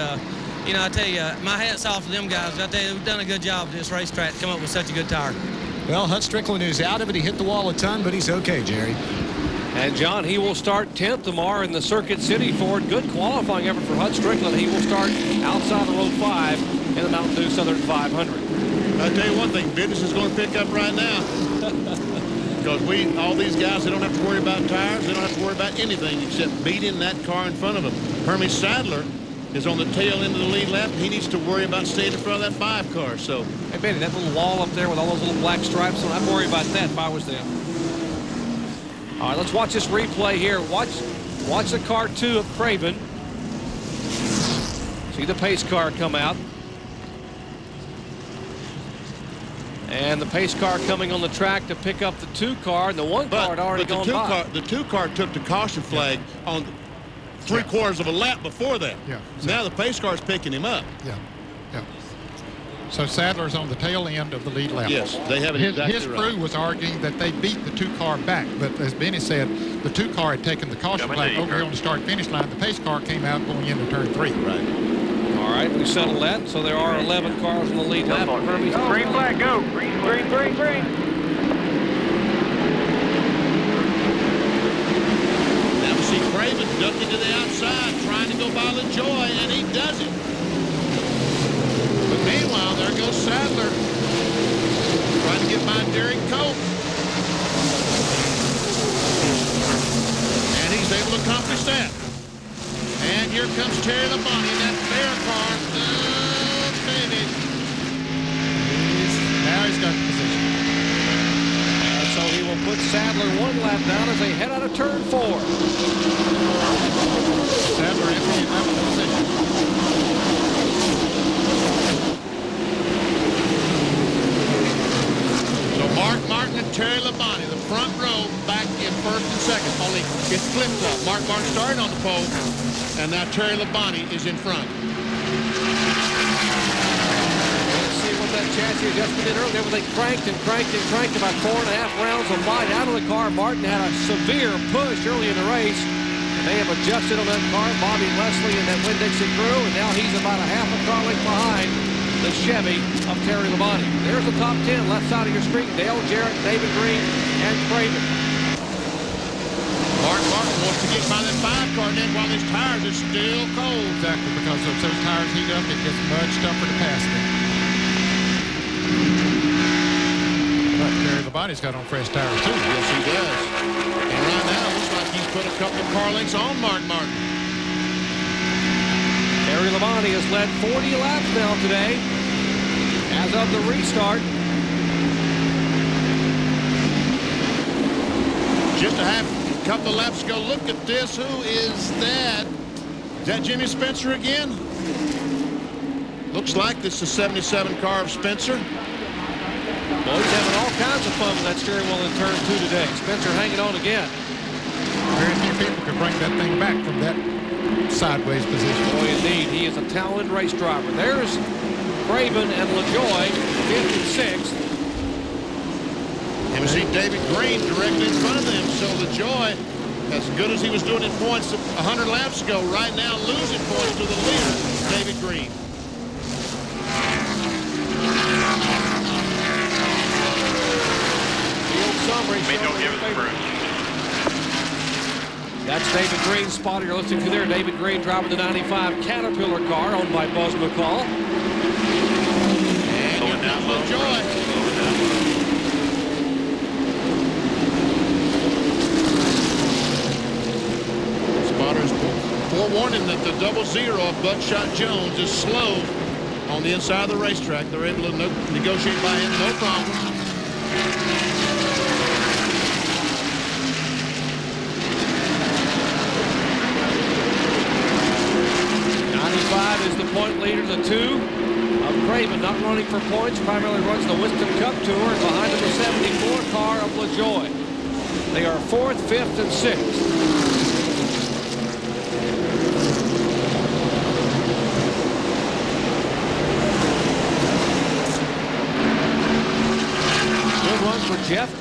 you know, I tell you, my hat's off to them guys. I tell you, they've done a good job at this racetrack to come up with such a good tire. Well, Hut Strickland is out of it. He hit the wall a ton, but he's okay, Jerry. And, John, he will start 10th tomorrow in the Circuit City Ford. Good qualifying effort for Hut Strickland. He will start outside of Road 5 in the Mountain Dew Southern 500. I'll tell you one thing, business is going to pick up right now. Because all these guys, they don't have to worry about tires. They don't have to worry about anything except beating that car in front of them. Hermie Sadler is on the tail end of the lead lap. He needs to worry about staying in front of that 5 car. So, hey, Benny, that little wall up there with all those little black stripes on, I'd worry about that if I was them. All right, let's watch this replay here. Watch the car 2 of Craven. See the pace car come out. And the pace car coming on the track to pick up the 2 car, and the 1 car had already gone by. The 2 car took the caution flag on 3/4 of a lap before that. Yeah. Now the pace car is picking him up. Yeah. Yeah. So Sadler's on the tail end of the lead lap. Yes, they have it exactly His right. crew was arguing that they beat the 2 car back, but as Benny said, the 2 car had taken the caution flag over here on the start-finish line. The pace car came out going into turn 3. Right. All right, we settled that. So there are 11 cars on the lead lap. Green flag, go. Green. Now we see Craven ducking to the outside, trying to go by LaJoy, and he does it. But meanwhile, there goes Sadler, trying to get by Derek Cope. And he's able to accomplish that. And here comes Terry Labonte in that fair car. Oh, baby. Now he's got the position. And so he will put Sadler 1 lap down as they head out of turn 4. Sadler in the 11th position. So Mark Martin and Terry Labonte, the front row, back in 1st and 2nd. Only it's flip-flop. Mark Martin started on the pole, and now Terry Labonte is in front. Let's see what that chassis adjustment did earlier. They cranked about 4.5 rounds of light out of the car. Martin had a severe push early in the race. They have adjusted on that car. Bobby Leslie and that Winn-Dixie crew, and now he's about a half a car length behind the Chevy of Terry Labonte. There's the top 10 left side of your screen. Dale Jarrett, David Green, and Craven. Mark Martin wants to get by that 5 car then while his tires are still cold. Exactly, because if those tires heat up, it gets much tougher to pass them. But Terry Labonte's got on fresh tires too. Yes, he does. And right now, it looks like he's put a couple of car lengths on Mark Martin. Terry Labonte has led 40 laps now today as of the restart. Just a couple of laps ago, look at this. Who is that? Is that Jimmy Spencer again? Looks like this is the 77 car of Spencer. Well, he's having all kinds of fun with that steering wheel in turn 2 today. Spencer hanging on again. Very few people could bring that thing back from that sideways position. Boy, indeed, he is a talented race driver. There's Craven and LaJoy, 5th and 6th. And we see David Green directly in front of them. So LaJoy, as good as he was doing in points 100 laps ago, right now losing points to the leader, David Green. Field summary. That's David Green's spotter you're listening to there. David Green driving the 95 Caterpillar car owned by Buzz McCall. And here comes LaJoy. Spotters forewarning that the 00 of Buckshot Jones is slow on the inside of the racetrack. They're able to negotiate by him, no problem. Is the point leader. The 2 of Craven not running for points, primarily runs the Winston Cup Tour, and behind him the 74 car of LaJoy. They are 4th, 5th, and 6th.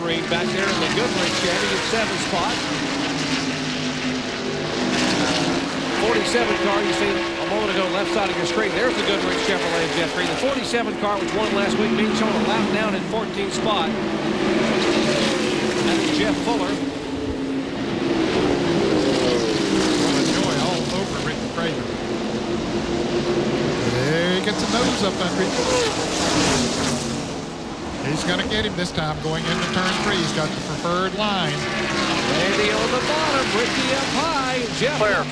screen back there in the Goodrich Chevy at 7th spot. 47 car you see a moment ago, left side of your screen. There's the Goodrich Chevrolet Jet 3. The 47 car, which won last week, being shown a lap down in 14th spot. That is Jeff Fuller. Joy all over Ricky Craven. There he gets a nose up under it. He's going to get him this time going into turn 3. He's got the preferred line. Randy on the bottom, Ricky up high. Jeff. Clear.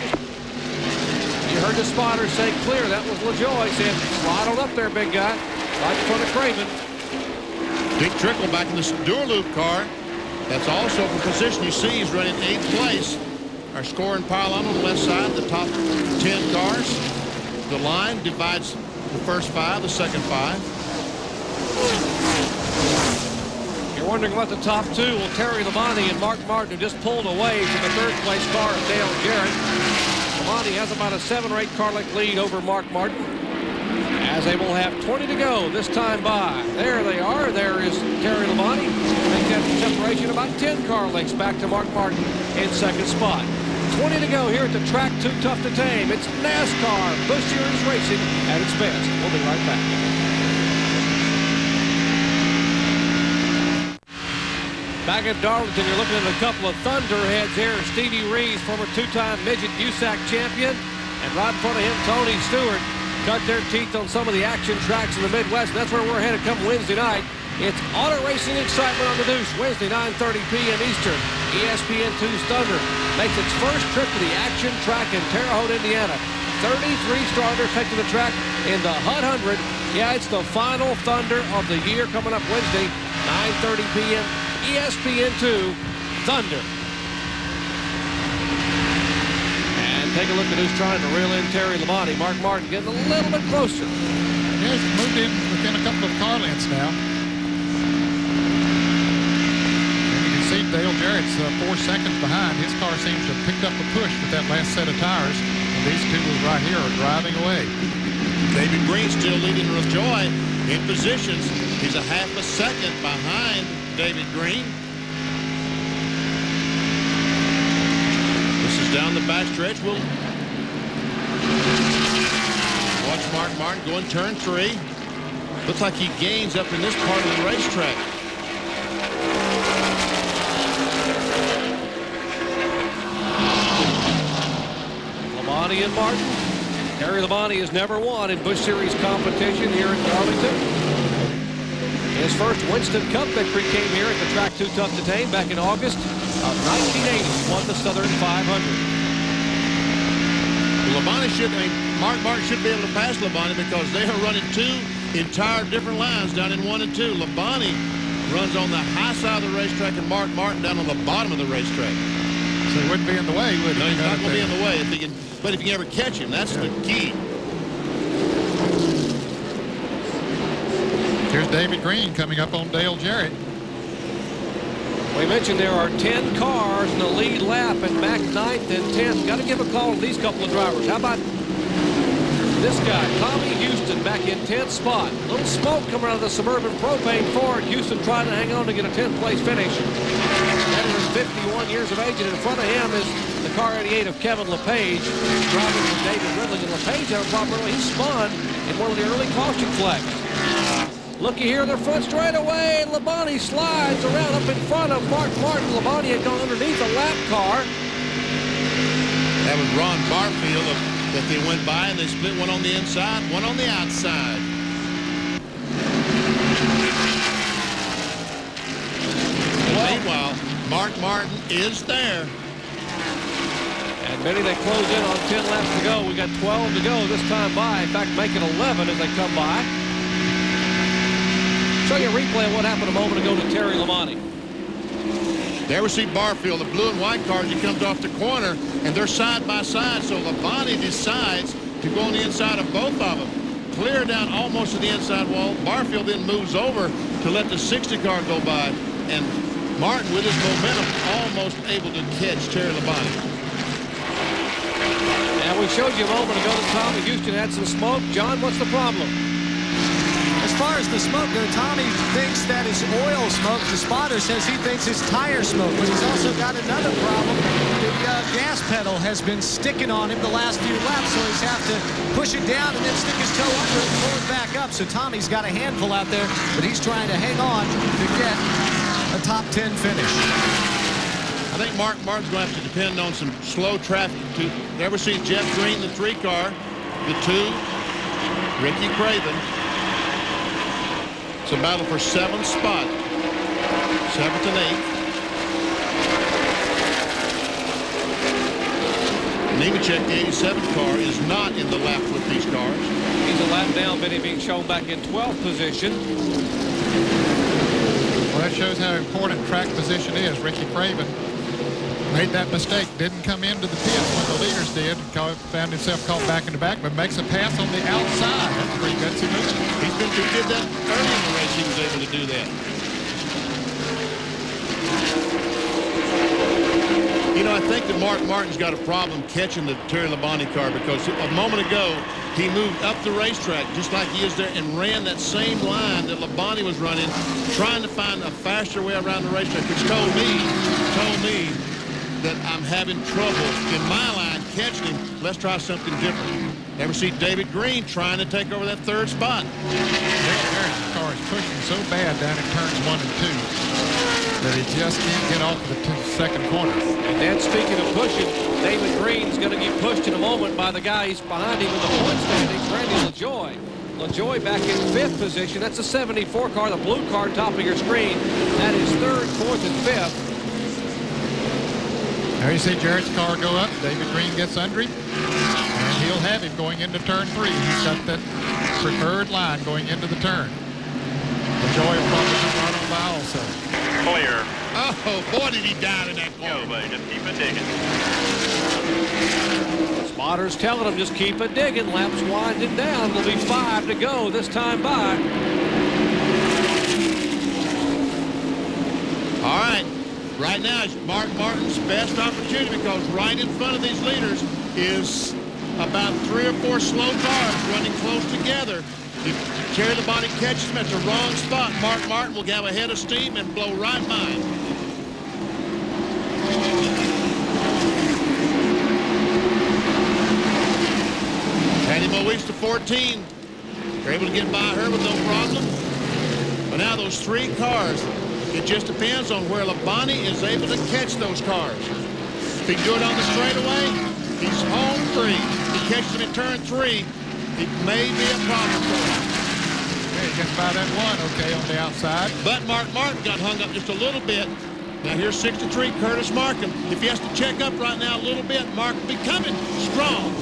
You heard the spotter say clear. That was LaJoy saying, slide on up there, big guy. Right in front of Craven. Big trickle back in this Dura Lube car. That's also from position. You see he's running 8th place. Our scoring pylon on the left side, the top 10 cars. The line divides the first 5, the second 5. You're wondering about the top 2. Well, Terry Labonte and Mark Martin have just pulled away from the 3rd place car of Dale Jarrett. Labonte has about a 7 or 8 car length lead over Mark Martin, as they will have 20 to go this time by. There they are. There is Terry Labonte. Make that separation about 10 car lengths back to Mark Martin in 2nd spot. 20 to go here at the track Too Tough to Tame. It's NASCAR Busch Series racing at its best. We'll be right back. Back at Darlington, you're looking at a couple of thunderheads here. Stevie Reeves, former 2-time midget USAC champion, and right in front of him, Tony Stewart, cut their teeth on some of the action tracks in the Midwest. And that's where we're headed come Wednesday night. It's auto racing excitement on the Deuce, Wednesday, 9:30 p.m. Eastern. ESPN2's Thunder makes its first trip to the action track in Terre Haute, Indiana. 33 starters take to the track in the HUD 100. Yeah, it's the final Thunder of the year coming up Wednesday, 9:30 p.m. ESPN2 Thunder. And take a look at who's trying to reel in Terry Labonte. Mark Martin getting a little bit closer. Yes, moved in within a couple of car lengths now. And you can see Dale Jarrett's 4 seconds behind. His car seems to have picked up a push with that last set of tires. And these two right here are driving away. David Green still leading with Joy in positions. He's a half a second behind David Green. This is down the backstretch. We'll watch Mark Martin go in turn 3. Looks like he gains up in this part of the racetrack. Labonte and Martin. Terry Labonte has never won in Busch Series competition here in Darlington. His first Winston Cup victory came here at the track Too Tough to Tame back in August of 1980. Won the Southern 500. Mark Martin should be able to pass Labonte because they are running 2 entire different lines down in 1 and 2. Labonte runs on the high side of the racetrack and Mark Martin down on the bottom of the racetrack. So he wouldn't be in the way, would he? No, he's not going to be in the way if he can. But if you can ever catch him, that's the key. Here's David Green coming up on Dale Jarrett. We mentioned there are 10 cars in the lead lap, and Mac 9th and 10th. Got to give a call to these couple of drivers. How about this guy, Tommy Houston, back in 10th spot. A little smoke coming out of the Suburban Propane Ford. Houston trying to hang on to get a 10th place finish. Veteran, 51 years of age, and in front of him is the car 88 of Kevin LePage, driving with David Ridley. And LePage had a problem early. He spun in one of the early caution flags. Looky here, the front straightaway, and Labonte slides around up in front of Mark Martin. Labonte had gone underneath a lap car. That was Ron Barfield that they went by, and they split one on the inside, one on the outside. Meanwhile, Mark Martin is there. And Benny, they close in on 10 laps to go. We got 12 to go this time by. In fact, make it 11 as they come by. Show you a replay of what happened a moment ago to Terry Labonte. There we see Barfield, the blue and white car, as he comes off the corner, and they're side by side. So Labonte decides to go on the inside of both of them. Clear down almost to the inside wall. Barfield then moves over to let the 60 car go by. And Martin, with his momentum, almost able to catch Terry Labonte. And we showed you a moment ago that Tommy Houston had some smoke. John, what's the problem? This far as the smoke goes, Tommy thinks that it's oil smoke. The spotter says he thinks it's tire smoke, but he's also got another problem. The gas pedal has been sticking on him the last few laps, so he's have to push it down and then stick his toe under it and pull it back up. So Tommy's got a handful out there, but he's trying to hang on to get a top 10 finish. I think Martin's going to have to depend on some slow traffic. To ever see Jeff Green, the 3 car, the 2, Ricky Craven. It's a battle for 7th spot, 7th and 8th. Nemechek, the 87 car, is not in the lap with these cars. He's a lap down, Vinny, being shown back in 12th position. Well, that shows how important track position is. Ricky Craven made that mistake, didn't come into the pits when the leaders did, found himself caught back in the back, but makes a pass on the outside. That's a pretty gutsy move. He did that early in the race. He was able to do that. You know, I think that Martin's got a problem catching the Terry Labonte car, because a moment ago he moved up the racetrack just like he is there and ran that same line that Labonte was running, trying to find a faster way around the racetrack, which told me that I'm having trouble in my line catching him. Let's try something different. Ever see David Green trying to take over that 3rd spot? Harris's car is pushing so bad down in turns 1 and 2 that he just can't get off the 2nd corner. And then speaking of pushing, David Green's going to get pushed in a moment by the guy he's behind him in the point standings, Randy LaJoie. LaJoie back in 5th position. That's a 74 car, the blue car top of your screen. That is 3rd, 4th, and 5th. Now you see Jarrett's car go up. David Green gets under him, and he'll have him going into turn 3. He's got that preferred line going into the turn. LaJoie will probably come right on by also. Clear. Oh, boy, did he down in that corner. Go, buddy. Just keep it digging. Spotters telling him just keep it digging. Laps winding down. There'll be 5 to go this time by. All right. Right now, it's Martin's best opportunity, because right in front of these leaders is about 3 or 4 slow cars running close together. If Terry Labonte catches him at the wrong spot, Martin will have a head of steam and blow right by him. Patty Moise to 14. They're able to get by her with no problem. But now those 3 cars, it just depends on where Labonte is able to catch those cars. If he can do it on the straightaway, he's home free. If he catches him in turn 3, it may be a problem for him. Yeah, he gets by that 1, okay, on the outside. But Martin got hung up just a little bit. Now here's 63, Curtis Markham. If he has to check up right now a little bit, Markham will be coming strong.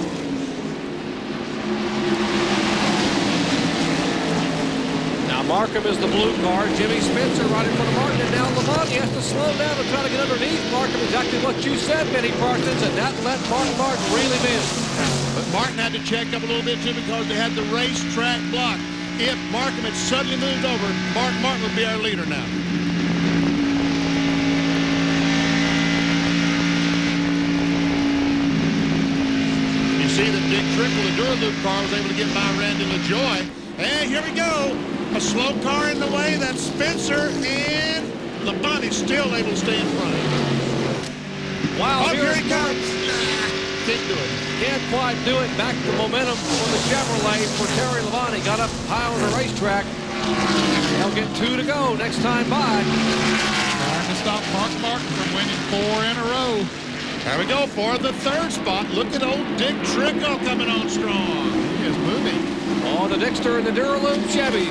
Now Markham is the blue car. Jimmy Spencer right in front of Martin. And now Labonte has to slow down and try to get underneath Markham. Exactly what you said, Benny Parsons, and that let Martin really miss. But Martin had to check up a little bit too, because they had the racetrack blocked. If Markham had suddenly moved over, Martin would be our leader now. You see that Dick Trickle, the Dura Lube car, was able to get by Randy LaJoie. And here we go. A slow car in the way. That's Spencer, and Labonte's still able to stay in front. Wow, Oh, here he comes. Can't do it. Can't quite do it. Back to momentum for the Chevrolet for Terry Labonte. Got up high on the racetrack. They'll get 2 to go next time by. Trying to stop Martin from winning 4 in a row. There we go for the 3rd spot. Look at old Dick Trickle coming on strong. He is moving. On the Dixter and the Dura Lube Chevy.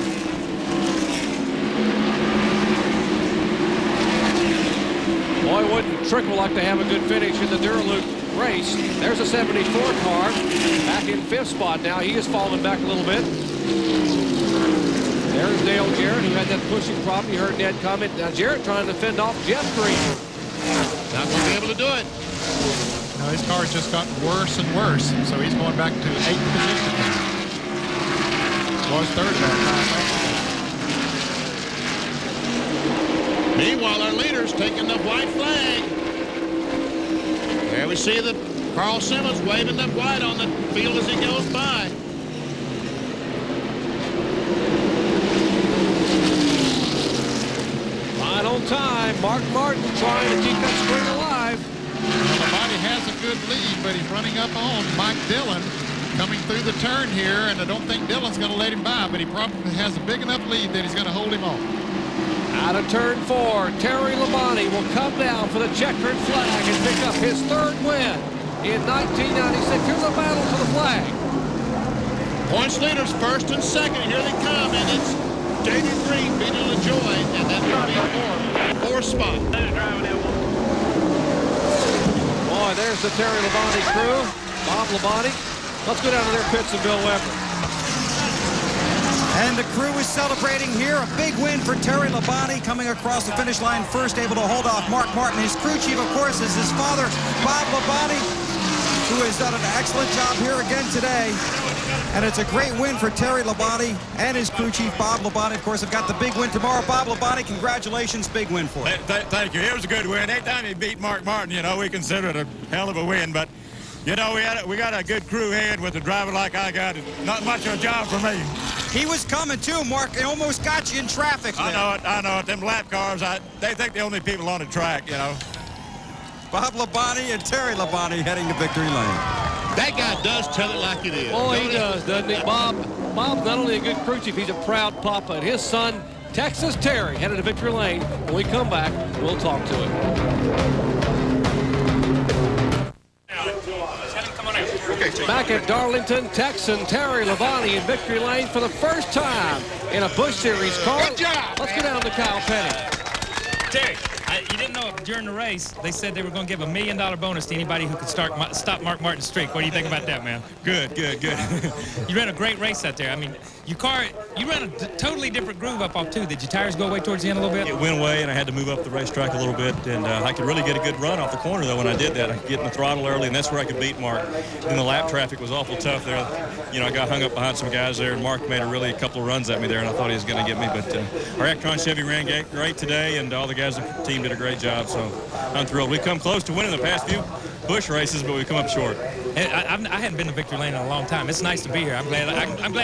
Boy, wouldn't Trickle like to have a good finish in the Dura Lube race. There's a 74 car back in 5th spot now. He is falling back a little bit. There's Dale Jarrett, who had that pushing problem. You heard Ned comment. Now Jarrett trying to fend off Jeff Green. Not going to be able to do it. No, his car's just gotten worse and worse, so he's going back to 8th position now. Was 3rd that time. Meanwhile, our leader's taking the white flag. There we see the Carl Simmons waving the white on the field as he goes by. long time. Mark Martin trying to keep that streak alive. Labonte has a good lead, but he's running up on Mike Dillon coming through the turn here, and I don't think Dillon's going to let him by, but he probably has a big enough lead that he's going to hold him on. Out of turn 4, Terry Labonte will come down for the checkered flag and pick up his 3rd win in 1996. Here's a battle for the flag. Points leaders first and second. Here they come, and it's David Green beating LaJoy, and that will be a 4th spot. Boy, there's the Terry Labonte crew. Bob Labonte. Let's go down to their pits and Bill Weber. And the crew is celebrating here. A big win for Terry Labonte coming across the finish line first, able to hold off Mark Martin. His crew chief, of course, is his father, Bob Labonte, who has done an excellent job here again today. And it's a great win for Terry Labonte and his crew chief, Bob Labonte. Of course, have got the big win tomorrow. Bob Labonte, congratulations. Big win for you. Thank you. It was a good win. Anytime he beat Mark Martin, you know, we consider it a hell of a win. But, you know, we got a good crew head with a driver like I got. Not much of a job for me. He was coming, too, Mark. He almost got you in traffic there. I know it. Them lap cars, they think the only people on the track, you know. Bob Labonte and Terry Labonte heading to victory lane. That guy does tell it like it is. Oh, he does, doesn't he? Bob's not only a good crew chief, he's a proud papa. And his son, Texas Terry, headed to victory lane. When we come back, we'll talk to him. Back at Darlington, Texan Terry Labonte in victory lane for the first time in a Busch Series car. Good job. Let's go down to Kyle Petty. Terry, you didn't know during the race they said they were going to give a $1 million bonus to anybody who could stop Mark Martin's streak. What do you think about that, man? Good. You ran a great race out there. I mean, you ran a totally different groove up off too. Did your tires go away towards the end a little bit? It went away, and I had to move up the racetrack a little bit, and I could really get a good run off the corner though when I did that. I could get in the throttle early, and that's where I could beat Mark. And the lap traffic was awful tough there. You know, I got hung up behind some guys there, and Mark made a couple of runs at me there, and I thought he was going to get me. But our Actron Chevy ran great today, and all the guys on the team did a great job. So I'm thrilled. We've come close to winning the past few Busch races, but we've come up short. And I hadn't been to victory lane in a long time. It's nice to be here. I'm glad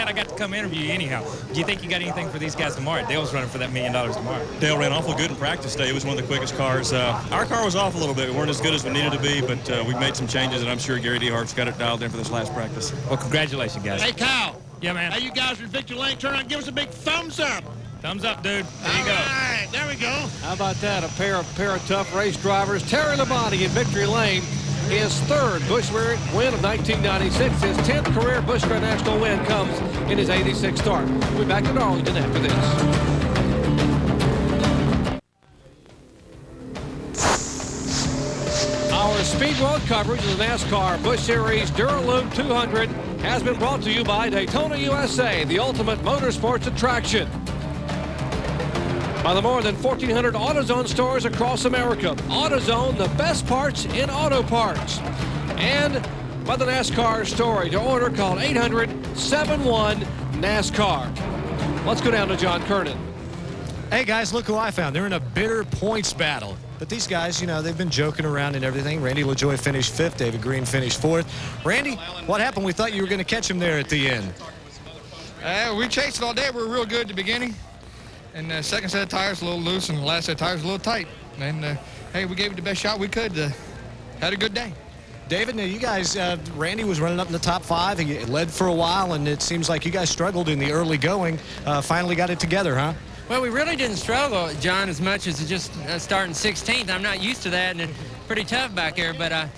I got to come interview you anyhow. Do you think you got anything for these guys tomorrow? Dale's running for that $1 million tomorrow. Dale ran awful good in practice day. It was one of the quickest cars. Our car was off a little bit. We weren't as good as we needed to be, but we made some changes, and I'm sure Gary DeHart's got it dialed in for this last practice. Well, congratulations, guys. Hey, Kyle. Yeah, man. Hey, you guys are in victory lane. Turn around and give us a big thumbs up. Thumbs up, dude. There you go. All right, there we go. How about that? A pair of tough race drivers. Terry Labonte in victory lane. His 3rd Busch win of 1996. His 10th career Busch Grand National win comes in his 86 start. We'll be back to Darlington after this. Our Speed World coverage of the NASCAR Busch Series Dura Lube 200 has been brought to you by Daytona USA, the ultimate motorsports attraction. By the more than 1,400 AutoZone stores across America. AutoZone, the best parts in auto parts. And by the NASCAR story. To order, call 800-71-NASCAR. Let's go down to John Kernan. Hey, guys, look who I found. They're in a bitter points battle. But these guys, you know, they've been joking around and everything. Randy LaJoy finished 5th. David Green finished 4th. Randy, what happened? We thought you were going to catch him there at the end. We chased it all day. We were real good at the beginning. And the second set of tires a little loose, and the last set of tires a little tight. And, hey, we gave it the best shot we could. Had a good day. David, now you guys, Randy was running up in the top 5. He led for a while, and it seems like you guys struggled in the early going. Finally got it together, huh? Well, we really didn't struggle, John, as much as just starting 16th. I'm not used to that, and it's pretty tough back there. But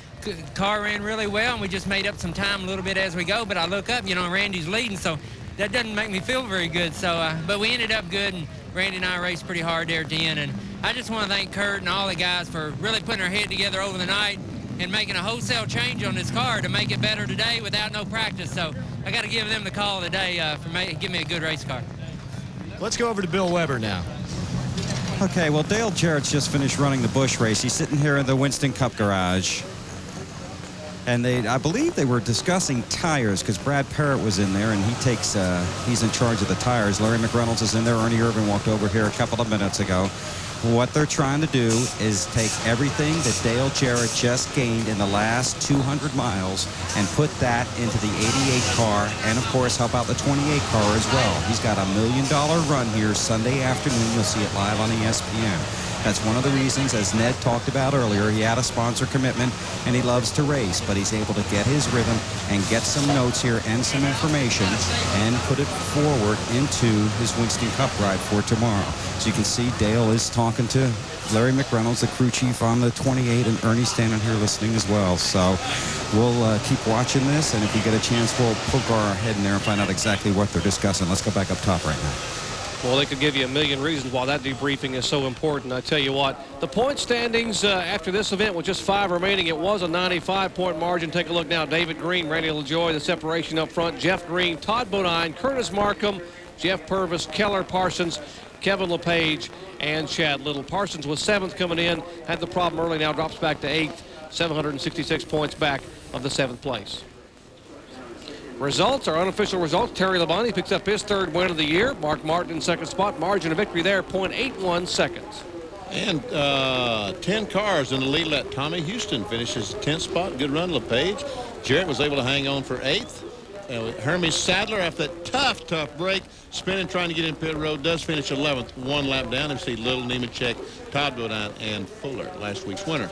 car ran really well, and we just made up some time a little bit as we go. But I look up, you know, Randy's leading, so that doesn't make me feel very good. So, but we ended up good, and Randy and I raced pretty hard there at the end. And I just want to thank Kurt and all the guys for really putting our head together over the night and making a wholesale change on this car to make it better today without no practice. So I got to give them the call of the day for giving me a good race car. Let's go over to Bill Weber now. Okay, well, Dale Jarrett's just finished running the Busch race. He's sitting here in the Winston Cup garage. And I believe they were discussing tires because Brad Parrott was in there, and he's in charge of the tires. Larry McReynolds is in there. Ernie Irvin walked over here a couple of minutes ago. What they're trying to do is take everything that Dale Jarrett just gained in the last 200 miles and put that into the 88 car, and of course help out the 28 car as well. He's got a $1 million run here Sunday afternoon. You'll see it live on ESPN. That's one of the reasons, as Ned talked about earlier, he had a sponsor commitment and he loves to race, but he's able to get his rhythm and get some notes here and some information and put it forward into his Winston Cup ride for tomorrow. So you can see Dale is talking to Larry McReynolds, the crew chief on the 28, and Ernie standing here listening as well. So we'll keep watching this, and if we get a chance, we'll poke our head in there and find out exactly what they're discussing. Let's go back up top right now. Well, they could give you a million reasons why that debriefing is so important. I tell you what, the point standings after this event with just 5 remaining, it was a 95-point margin. Take a look now. David Green, Randy LaJoy, the separation up front. Jeff Green, Todd Bodine, Curtis Markham, Jeff Purvis, Keller Parsons, Kevin LePage, and Chad Little. Parsons was 7th coming in, had the problem early, now drops back to 8th, 766 points back of the 7th place. Results, our unofficial results, Terry Labonte picks up his 3rd win of the year. Mark Martin in 2nd spot. Margin of victory there, 0.81 seconds. And 10 cars in the lead. Let Tommy Houston finishes 10th spot. Good run, LePage. Jarrett was able to hang on for 8th. Hermes Sadler, after that tough break, spinning, trying to get in pit road, does finish 11th, 1 lap down. And see Little, Nemechek, Todd Bodine, and Fuller, last week's winner.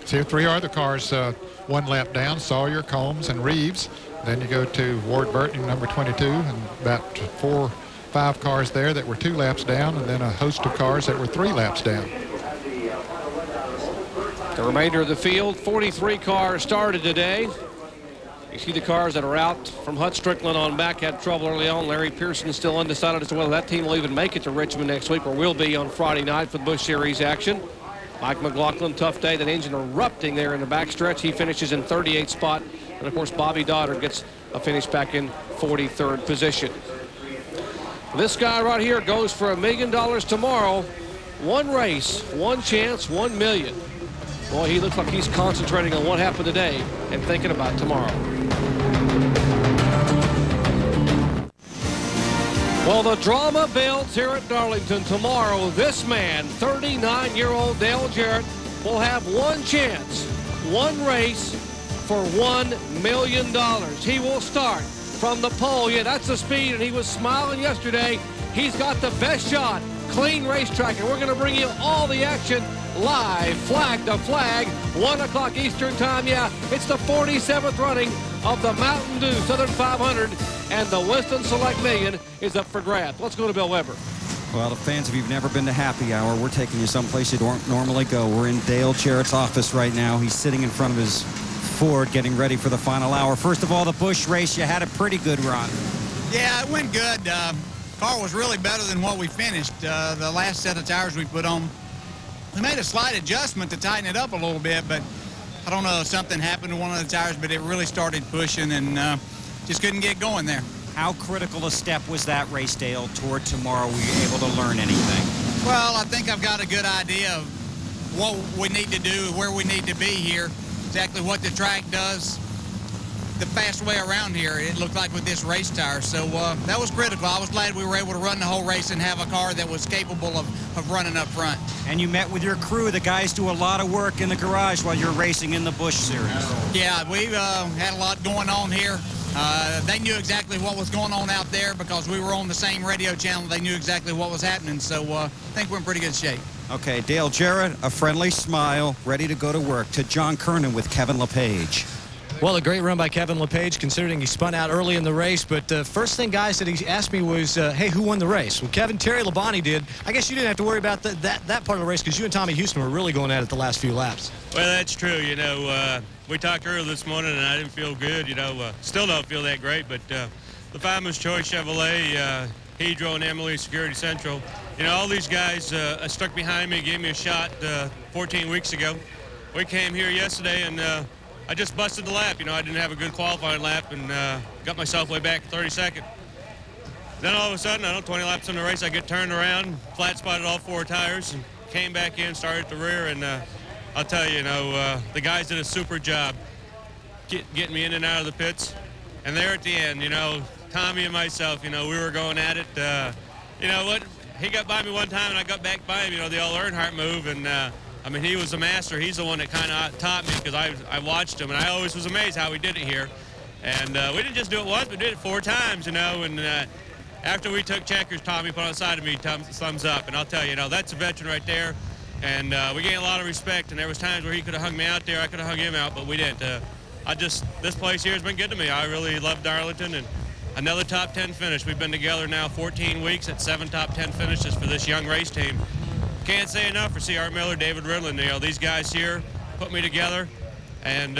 See, 3 other cars 1 lap down, Sawyer, Combs, and Reeves. Then you go to Ward Burton, number 22, and about 4 or 5 cars there that were 2 laps down, and then a host of cars that were 3 laps down. The remainder of the field, 43 cars started today. You see the cars that are out from Hut Strickland on back had trouble early on. Larry Pearson is still undecided as to whether that team will even make it to Richmond next week or will be on Friday night for the Busch Series action. Mike McLaughlin, tough day. That engine erupting there in the backstretch. He finishes in 38th spot. And, of course, Bobby Doddard gets a finish back in 43rd position. This guy right here goes for $1 million tomorrow. 1 race, 1 chance, $1 million. Boy, he looks like he's concentrating on what happened today and thinking about tomorrow. Well, the drama builds here at Darlington tomorrow. This man, 39-year-old Dale Jarrett, will have 1 chance, 1 race for $1 million. He will start from the pole. Yeah, that's the speed, and he was smiling yesterday. He's got the best shot, clean racetrack, and we're going to bring you all the action live, flag to flag, 1 o'clock Eastern time. Yeah, it's the 47th running of the Mountain Dew Southern 500, and the Winston Select Million is up for grabs. Let's go to Bill Weber. Well, the fans, if you've never been to Happy Hour, we're taking you someplace you don't normally go. We're in Dale Jarrett's office right now. He's sitting in front of his Ford getting ready for the final hour. First of all, the Busch race, you had a pretty good run. Yeah, it went good. Car was really better than what we finished. The last set of tires we put on, we made a slight adjustment to tighten it up a little bit, but I don't know if something happened to one of the tires, but it really started pushing and just couldn't get going there. How critical a step was that race, Dale, toward tomorrow? Were you able to learn anything? Well, I think I've got a good idea of what we need to do, where we need to be here, exactly what the track does, the fast way around here, it looked like with this race tire. So that was critical. I was glad we were able to run the whole race and have a car that was capable of running up front. And you met with your crew. The guys do a lot of work in the garage while you're racing in the Busch Series. Yeah, we had a lot going on here. They knew exactly what was going on out there because we were on the same radio channel. They knew exactly what was happening, so I think we're in pretty good shape. Okay, Dale Jarrett, a friendly smile, ready to go to work. To John Kernan with Kevin LePage. Well, a great run by Kevin LePage, considering he spun out early in the race. But the first thing, guys, that he asked me was, hey, who won the race? Well, Kevin, Terry Labonte did. I guess you didn't have to worry about that part of the race because you and Tommy Houston were really going at it the last few laps. Well, that's true. You know, we talked earlier this morning, and I didn't feel good. You know, still don't feel that great. But the Fireman's Choice Chevrolet, Hedro, and Emily Security Central, you know, all these guys stuck behind me, gave me a shot 14 weeks ago. We came here yesterday, and I just busted the lap. You know, I didn't have a good qualifying lap and got myself way back 32nd. Then all of a sudden, I don't know, 20 laps in the race, I get turned around, flat spotted all 4 tires, and came back in, started at the rear, and I'll tell you, the guys did a super job getting me in and out of the pits. And there at the end, you know, Tommy and myself, you know, we were going at it. You know what? He got by me one time, and I got back by him, you know, the old Earnhardt move, and I mean, he was a master. He's the one that kind of taught me because I watched him, and I always was amazed how he did it here. And we didn't just do it once, but did it 4 times, you know. And after we took checkers, Tommy put on the side of me, thumbs up. And I'll tell you, that's a veteran right there. And we gained a lot of respect. And there was times where he could have hung me out there. I could have hung him out, but we didn't. This place here has been good to me. I really love Darlington. And another top 10 finish. We've been together now 14 weeks at 7 top 10 finishes for this young race team. Can't say enough for C.R. Miller, David Ridland. These guys here put me together. And,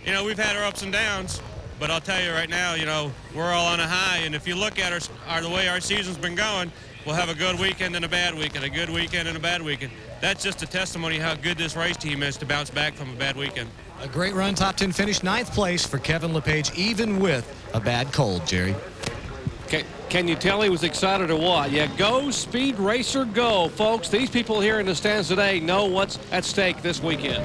we've had our ups and downs. But I'll tell you right now, we're all on a high. And if you look at the way our season's been going, we'll have a good weekend and a bad weekend, a good weekend and a bad weekend. That's just a testimony how good this race team is to bounce back from a bad weekend. A great run, top 10 finish, 9th place for Kevin LePage, even with a bad cold, Jerry. Can you tell he was excited or what? Yeah, go, Speed Racer, go. Folks, these people here in the stands today know what's at stake this weekend.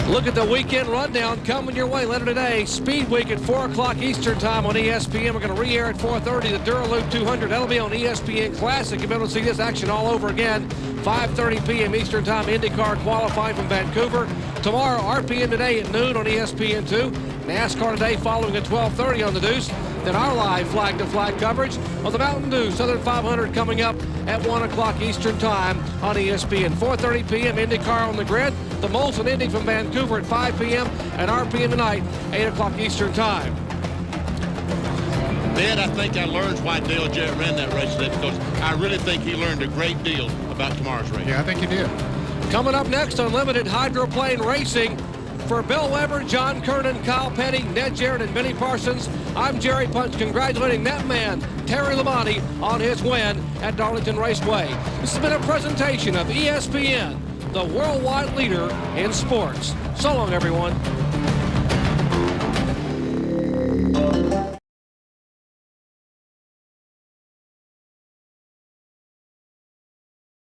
Look at the weekend rundown coming your way later today. Speed Week at 4 o'clock Eastern Time on ESPN. We're going to re-air at 4:30 the Dura Lube 200. That'll be on ESPN Classic. You'll be able to see this action all over again. 5:30 p.m. Eastern Time, IndyCar qualifying from Vancouver. Tomorrow, RPM today at noon on ESPN2. NASCAR today following at 12:30 on the Deuce. Then our live flag-to-flag coverage of the Mountain Dew Southern 500 coming up at 1 o'clock Eastern Time on ESPN. 4:30 p.m. IndyCar on the grid. The Molson Indy from Vancouver at 5 p.m. and RPM tonight, 8 o'clock Eastern Time. Ed, I think I learned why Dale Jarrett ran that race today, because I really think he learned a great deal about tomorrow's race. Yeah, I think he did. Coming up next on Limited Hydroplane Racing, for Bill Weber, John Kernan, Kyle Petty, Ned Jarrett, and Benny Parsons, I'm Jerry Punch, congratulating that man, Terry Labonte, on his win at Darlington Raceway. This has been a presentation of ESPN, the worldwide leader in sports. So long, everyone.